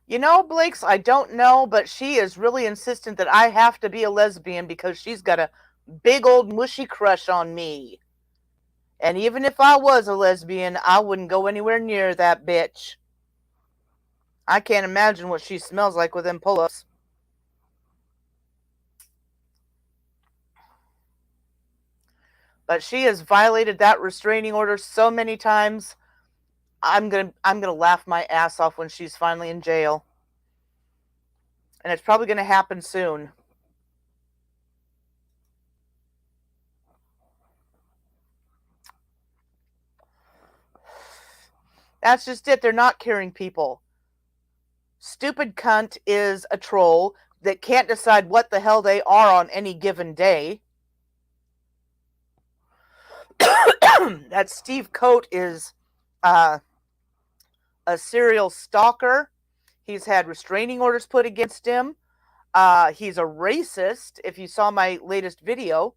You know, Blake's, I don't know, but she is really insistent that I have to be a lesbian because she's got a big old mushy crush on me. And even if I was a lesbian, I wouldn't go anywhere near that bitch. I can't imagine what she smells like with them pull-ups. But she has violated that restraining order so many times. I'm gonna laugh my ass off when she's finally in jail. And it's probably gonna happen soon. That's just it. They're not caring people. Stupid cunt is a troll that can't decide what the hell they are on any given day. That Steve Coate is a serial stalker. He's had restraining orders put against him. He's a racist. If you saw my latest video,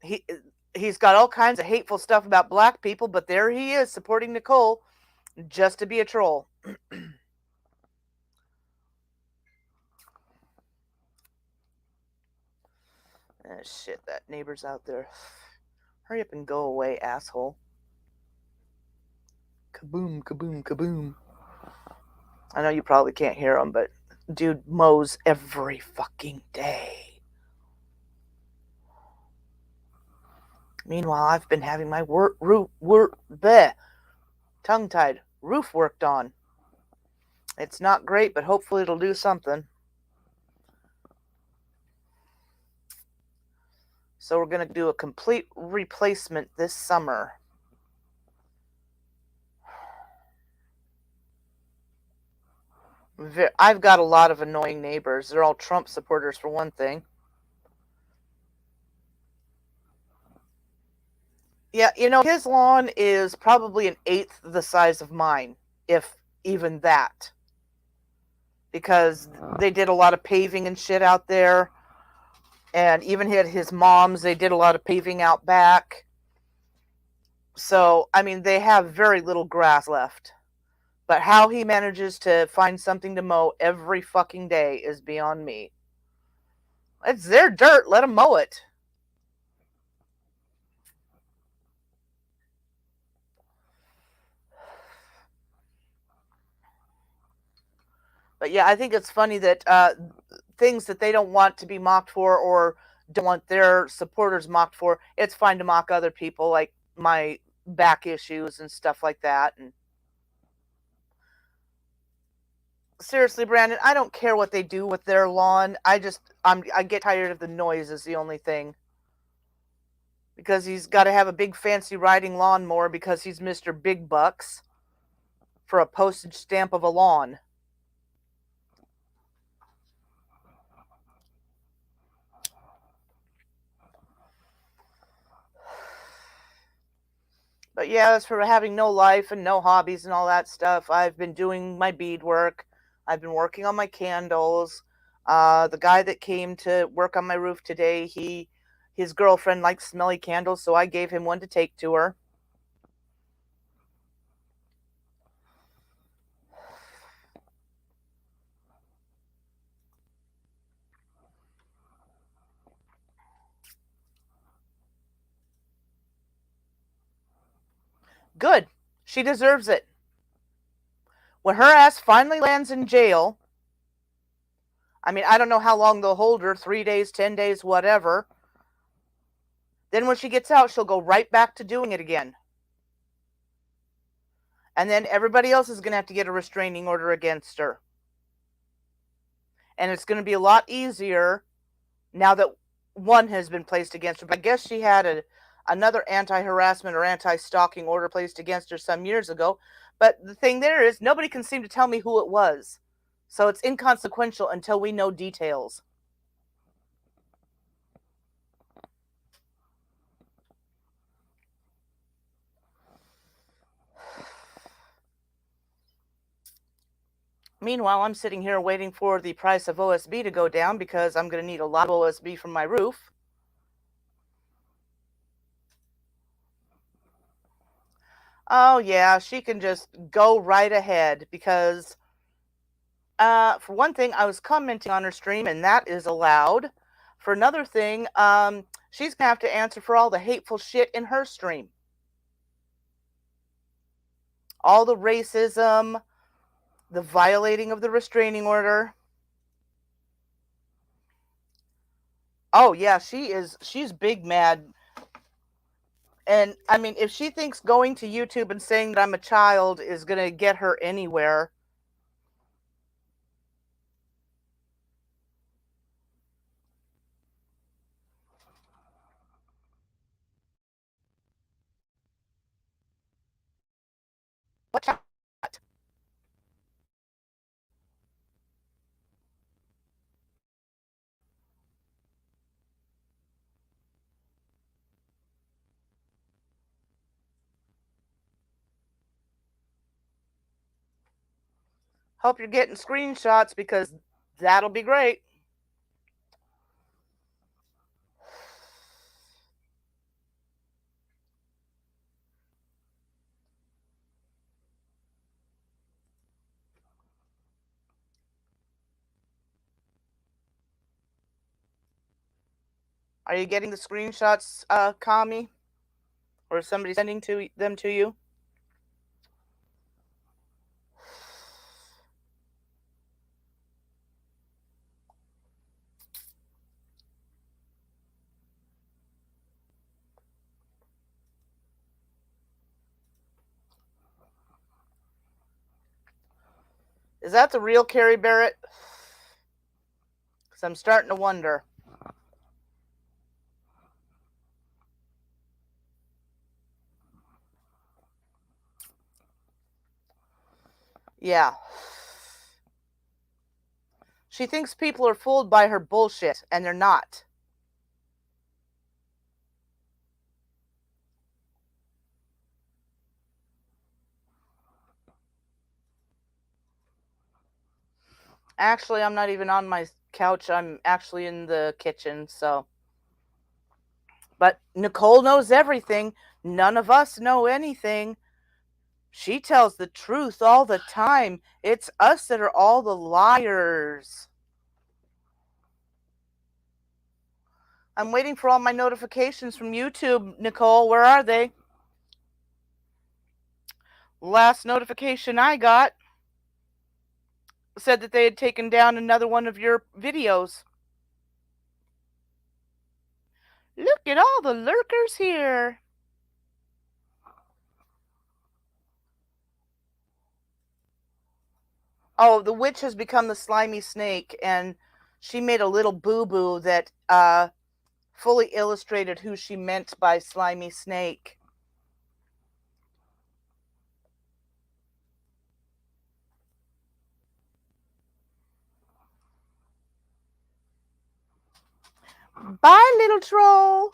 he's got all kinds of hateful stuff about black people, but there he is supporting Nicole just to be a troll. Shit, that neighbor's out there. Hurry up and go away, asshole. Kaboom, kaboom, kaboom. I know you probably can't hear him, but dude mows every fucking day. Meanwhile, I've been having my tongue-tied roof worked on. It's not great, but hopefully it'll do something. So we're going to do a complete replacement this summer. I've got a lot of annoying neighbors. They're all Trump supporters for one thing. Yeah, his lawn is probably an eighth the size of mine, if even that. Because they did a lot of paving and shit out there. And even his mom's, they did a lot of paving out back. So, I mean, they have very little grass left. But how he manages to find something to mow every fucking day is beyond me. It's their dirt. Let them mow it. But yeah, I think it's funny that things that they don't want to be mocked for or don't want their supporters mocked for, it's fine to mock other people, like my back issues and stuff like that. And seriously, Brandon, I don't care what they do with their lawn. I get tired of the noise is the only thing. Because he's got to have a big fancy riding lawnmower because he's Mr. Big Bucks for a postage stamp of a lawn. But yeah, as for having no life and no hobbies and all that stuff, I've been doing my beadwork. I've been working on my candles. The guy that came to work on my roof today, his girlfriend likes smelly candles, so I gave him one to take to her. Good. She deserves it. When her ass finally lands in jail, I mean, I don't know how long they'll hold her, 3 days, 10 days, whatever. Then when she gets out, she'll go right back to doing it again. And then everybody else is going to have to get a restraining order against her. And it's going to be a lot easier now that one has been placed against her. But I guess she had another anti-harassment or anti-stalking order placed against her some years ago. But the thing there is, nobody can seem to tell me who it was. So it's inconsequential until we know details. Meanwhile, I'm sitting here waiting for the price of OSB to go down because I'm going to need a lot of OSB from my roof. Oh, yeah, she can just go right ahead because, for one thing, I was commenting on her stream and that is allowed. For another thing, she's going to have to answer for all the hateful shit in her stream. All the racism, the violating of the restraining order. Oh, yeah, she's big mad. And, I mean, if she thinks going to YouTube and saying that I'm a child is going to get her anywhere. What child? Hope you're getting screenshots because that'll be great. Are you getting the screenshots, Kami? Or is somebody sending them to you? Is that the real Carrie Barrett? Because I'm starting to wonder. Yeah. She thinks people are fooled by her bullshit, and they're not. Actually, I'm not even on my couch. I'm actually in the kitchen, so. But Nicole knows everything. None of us know anything. She tells the truth all the time. It's us that are all the liars. I'm waiting for all my notifications from YouTube, Nicole. Where are they? Last notification I got said that they had taken down another one of your videos. Look at all the lurkers here. Oh, the witch has become the slimy snake, and she made a little boo-boo that fully illustrated who she meant by slimy snake. Bye, little troll.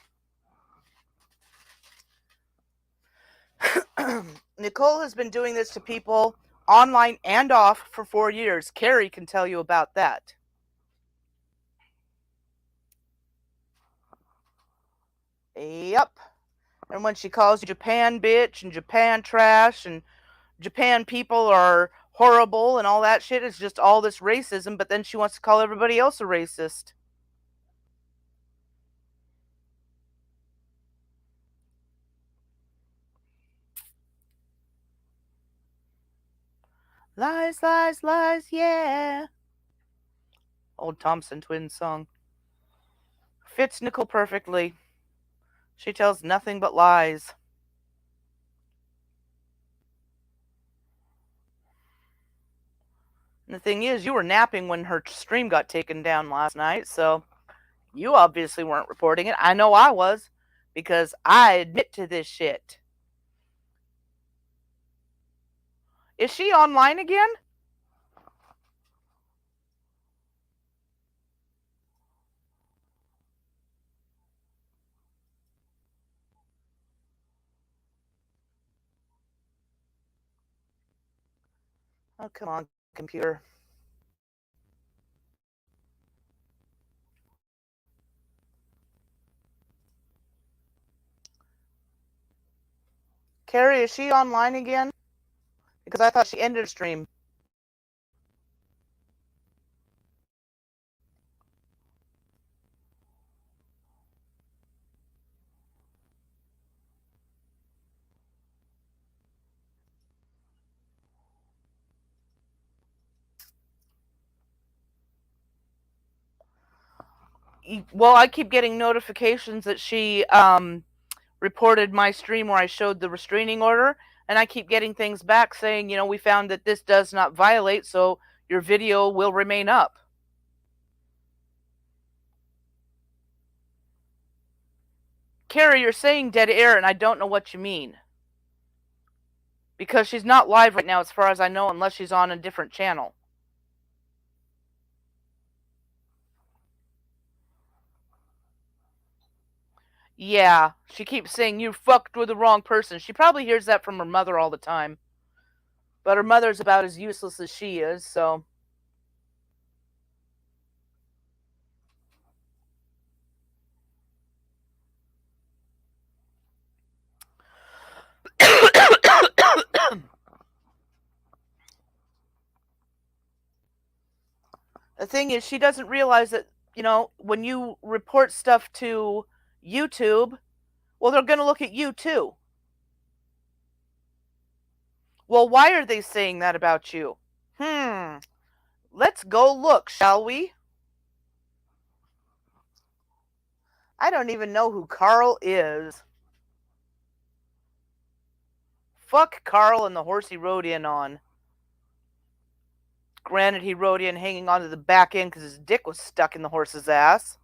Nicole has been doing this to people online and off for 4 years. Carrie can tell you about that. Yep. And when she calls you Japan bitch and Japan trash and Japan people are horrible and all that shit, it's just all this racism, but then she wants to call everybody else a racist. Lies, lies, lies, yeah. Old Thompson Twins song. Fits Nicole perfectly. She tells nothing but lies. And the thing is, you were napping when her stream got taken down last night, so you obviously weren't reporting it. I know I was, because I admit to this shit. Is she online again? Oh, come on, computer. Carrie, is she online again? Because I thought she ended her stream. Well, I keep getting notifications that she reported my stream where I showed the restraining order, and I keep getting things back saying, we found that this does not violate, so your video will remain up. Carrie, you're saying dead air, and I don't know what you mean. Because she's not live right now, as far as I know, unless she's on a different channel. Yeah, she keeps saying you fucked with the wrong person. She probably hears that from her mother all the time. But her mother's about as useless as she is, so. The thing is, she doesn't realize that, when you report stuff to YouTube, well, they're going to look at you too. Well, why are they saying that about you? Let's go look, shall we? I don't even know who Carl is. Fuck Carl and the horse he rode in on. Granted, he rode in hanging onto the back end because his dick was stuck in the horse's ass.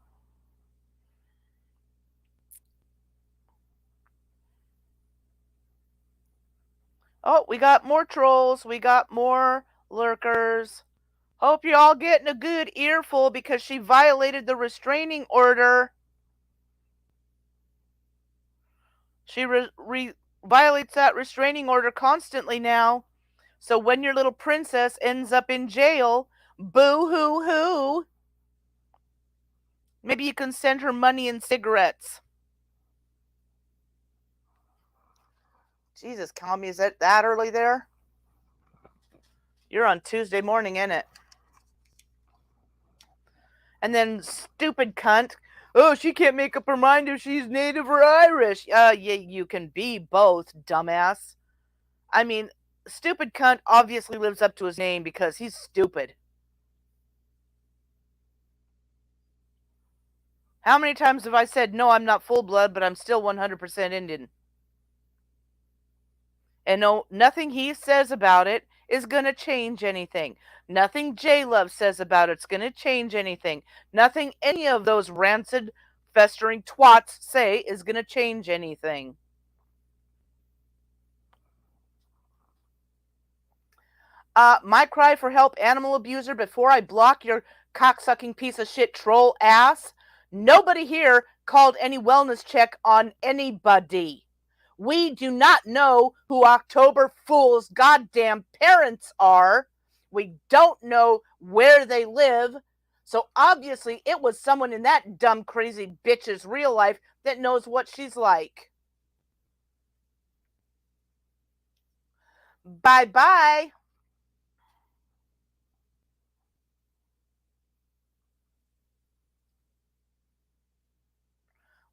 Oh, we got more trolls. We got more lurkers. Hope you're all getting a good earful because she violated the restraining order. She violates that restraining order constantly now. So when your little princess ends up in jail, boo hoo hoo. Maybe you can send her money and cigarettes. Jesus, Calmy, is it that early there? You're on Tuesday morning, ain't it? And then stupid cunt. Oh, she can't make up her mind if she's Native or Irish. Yeah, you can be both, dumbass. I mean, stupid cunt obviously lives up to his name because he's stupid. How many times have I said, no, I'm not full blood, but I'm still 100% Indian? And no, nothing he says about it is going to change anything. Nothing J-Love says about it's going to change anything. Nothing any of those rancid, festering twats say is going to change anything. My cry for help, animal abuser, before I block your cocksucking piece of shit troll ass. Nobody here called any wellness check on anybody. We do not know who October Fool's goddamn parents are. We don't know where they live. So obviously it was someone in that dumb, crazy bitch's real life that knows what she's like. Bye-bye.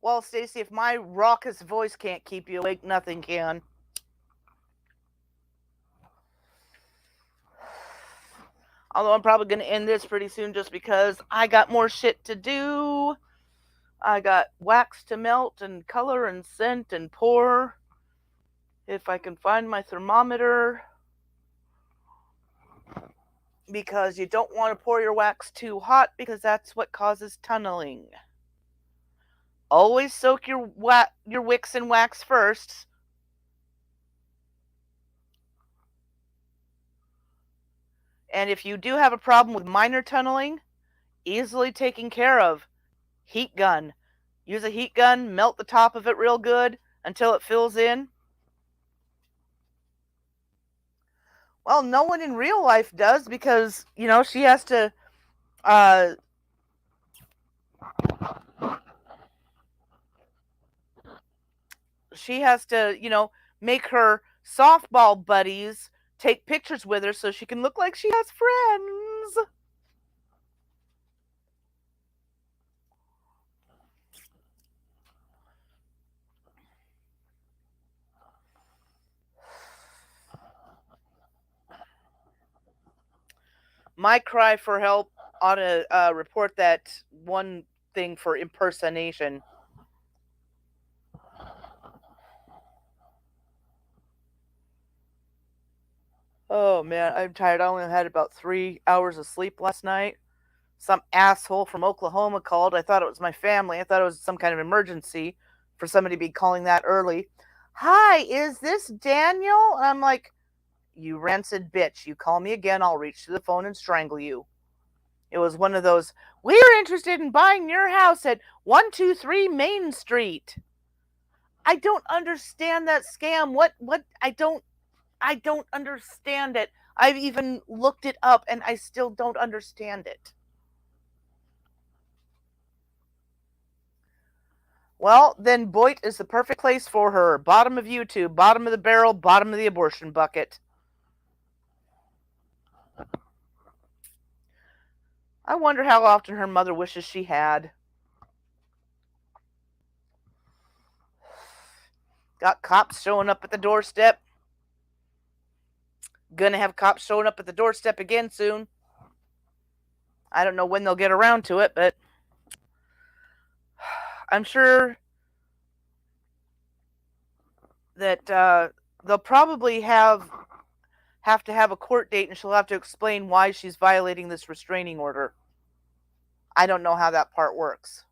Well, Stacey, if my raucous voice can't keep you awake, nothing can. Although I'm probably going to end this pretty soon just because I got more shit to do. I got wax to melt and color and scent and pour. If I can find my thermometer. Because you don't want to pour your wax too hot because that's what causes tunneling. Always soak your wicks in wax first. And if you do have a problem with minor tunneling, easily taken care of. Heat gun. Use a heat gun, melt the top of it real good until it fills in. Well, no one in real life does because, she has to make her softball buddies take pictures with her so she can look like she has friends. My cry for help ought to report that one thing for impersonation. Oh man, I'm tired. I only had about 3 hours of sleep last night. Some asshole from Oklahoma called. I thought it was my family. I thought it was some kind of emergency for somebody to be calling that early. Hi, is this Daniel? And I'm like, you rancid bitch. You call me again, I'll reach to the phone and strangle you. It was one of those, we're interested in buying your house at 123 Main Street. I don't understand that scam. What I don't understand it. I've even looked it up and I still don't understand it. Well, then Boyd is the perfect place for her. Bottom of YouTube, bottom of the barrel, bottom of the abortion bucket. I wonder how often her mother wishes she had. Got cops showing up at the doorstep. Gonna have cops showing up at the doorstep again soon. I don't know when they'll get around to it, but I'm sure that they'll probably have have to have a court date and she'll have to explain why she's violating this restraining order. I don't know how that part works.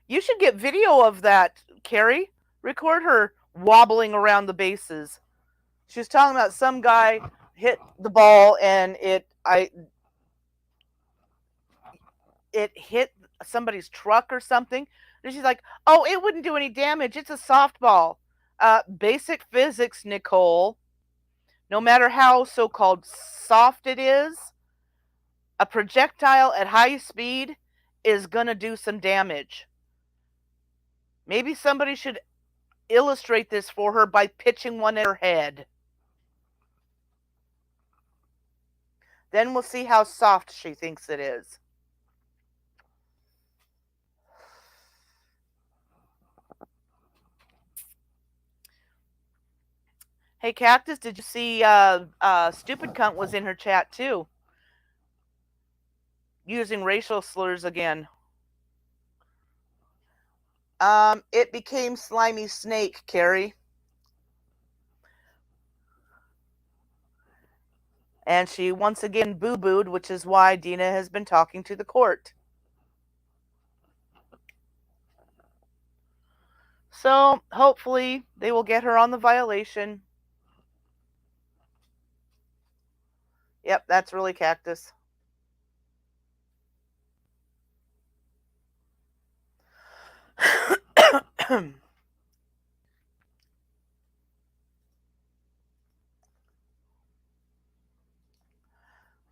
You should get video of that, Carrie. Record her wobbling around the bases. She was talking about some guy hit the ball and it hit somebody's truck or something. And she's like, oh, it wouldn't do any damage. It's a softball. Basic physics, Nicole. No matter how so-called soft it is, a projectile at high speed is going to do some damage. Maybe somebody should illustrate this for her by pitching one at her head. Then we'll see how soft she thinks it is. Hey, Cactus, did you see Stupid Cunt was in her chat too? Using racial slurs again. It became Slimy Snake, Carrie. And she once again boo-booed, which is why Dina has been talking to the court. So, hopefully, they will get her on the violation. Yep, that's really Cactus.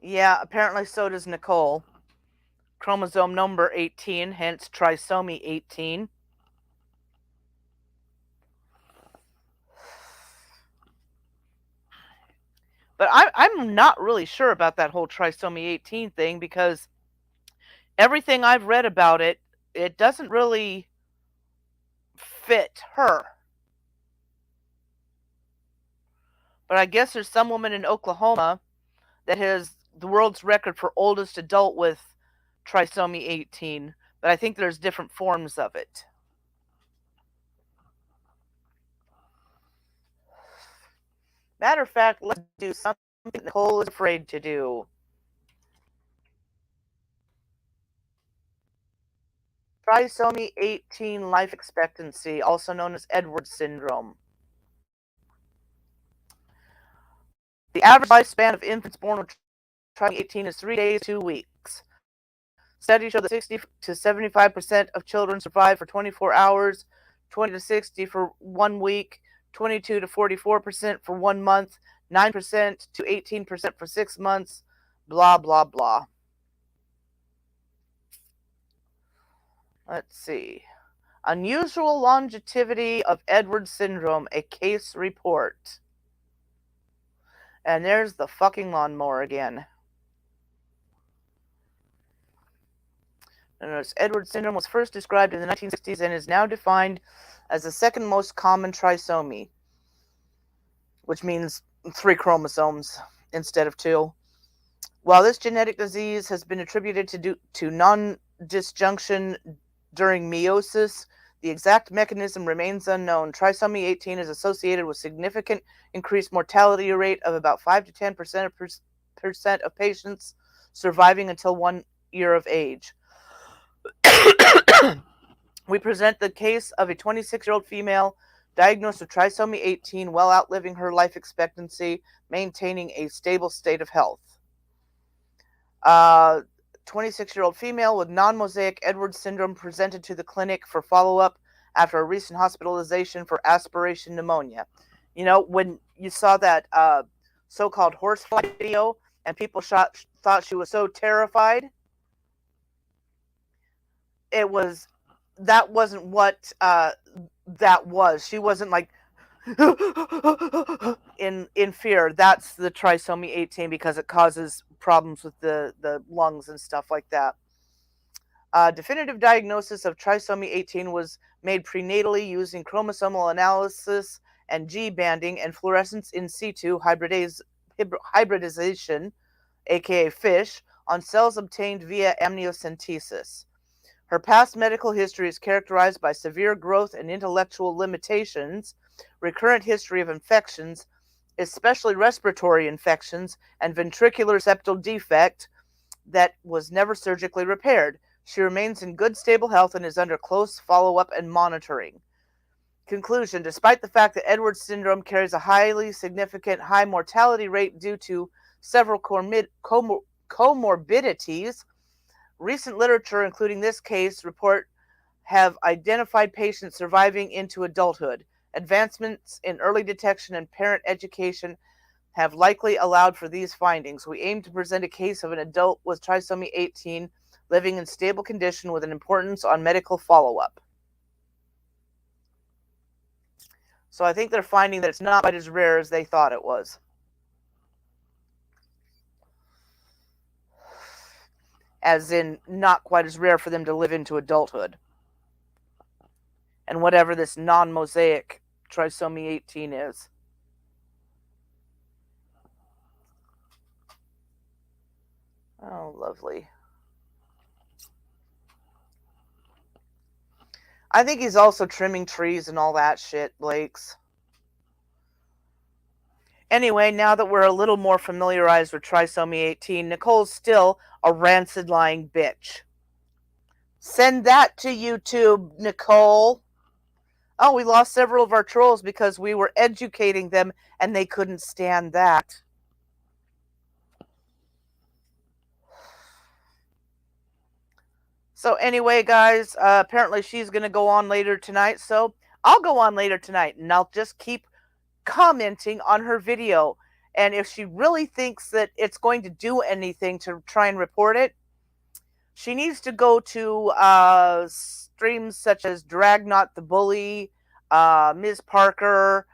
Yeah, apparently so does Nicole. Chromosome number 18, hence trisomy 18. But I'm not really sure about that whole trisomy 18 thing because everything I've read about it, it doesn't really fit her. But I guess there's some woman in Oklahoma that has the world's record for oldest adult with trisomy 18. But I think there's different forms of it. Matter of fact, let's do something Nicole is afraid to do. Trisomy 18 life expectancy, also known as Edwards syndrome. The average lifespan of infants born with trisomy 18 is 3 days, 2 weeks. Studies show that 60 to 75% of children survive for 24 hours, 20 to 60 for 1 week, 22 to 44% for 1 month, 9% to 18% for 6 months, blah, blah, blah. Let's see. Unusual longevity of Edwards syndrome, a case report. And there's the fucking lawnmower again. Edwards syndrome was first described in the 1960s and is now defined as the second most common trisomy, which means 3 chromosomes instead of 2. While this genetic disease has been attributed to non-disjunction during meiosis, the exact mechanism remains unknown. Trisomy 18 is associated with significant increased mortality rate of about 5 to 10% of patients surviving until 1 year of age. We present the case of a 26-year-old female diagnosed with trisomy 18 while outliving her life expectancy, maintaining a stable state of health. 26-year-old female with non-mosaic Edwards syndrome presented to the clinic for follow-up after a recent hospitalization for aspiration pneumonia. You know, when you saw that so-called horsefly video and people thought she was so terrified, that wasn't what that was. She wasn't like in fear. That's the trisomy 18 because it causes problems with the lungs and stuff like that. Definitive diagnosis of trisomy 18 was made prenatally using chromosomal analysis and G banding and fluorescence in situ hybridization, aka FISH, on cells obtained via amniocentesis. Her past medical history is characterized by severe growth and intellectual limitations, recurrent history of infections, especially respiratory infections, and ventricular septal defect that was never surgically repaired. She remains in good, stable health and is under close follow up and monitoring. Conclusion: despite the fact that Edwards syndrome carries a highly significant high mortality rate due to several comorbidities, recent literature, including this case report, have identified patients surviving into adulthood. Advancements in early detection and parent education have likely allowed for these findings. We aim to present a case of an adult with trisomy 18 living in stable condition with an importance on medical follow-up. So I think they're finding that it's not quite as rare as they thought it was. As in, not quite as rare for them to live into adulthood. And whatever this non-mosaic trisomy 18 is. Oh, lovely. I think he's also trimming trees and all that shit, Blake's. Anyway, now that we're a little more familiarized with trisomy 18, Nicole's still a rancid lying bitch. Send that to YouTube, Nicole. Oh, we lost several of our trolls because we were educating them and they couldn't stand that. So anyway, guys, apparently she's going to go on later tonight. So I'll go on later tonight and I'll just keep commenting on her video. And if she really thinks that it's going to do anything to try and report it, she needs to go to streams such as Dragnot the Bully, Ms. Parker,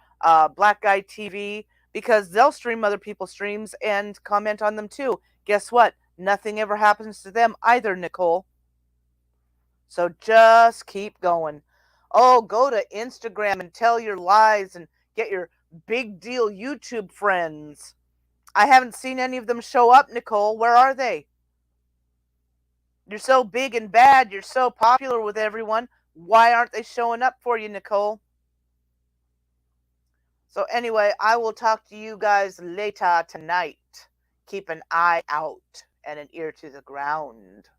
Black Guy TV, because they'll stream other people's streams and comment on them too. Guess what? Nothing ever happens to them either, Nicole. So just keep going. Oh, go to Instagram and tell your lies and get your big deal YouTube friends. I haven't seen any of them show up, Nicole. Where are they? You're so big and bad. You're so popular with everyone. Why aren't they showing up for you, Nicole? So anyway, I will talk to you guys later tonight. Keep an eye out and an ear to the ground.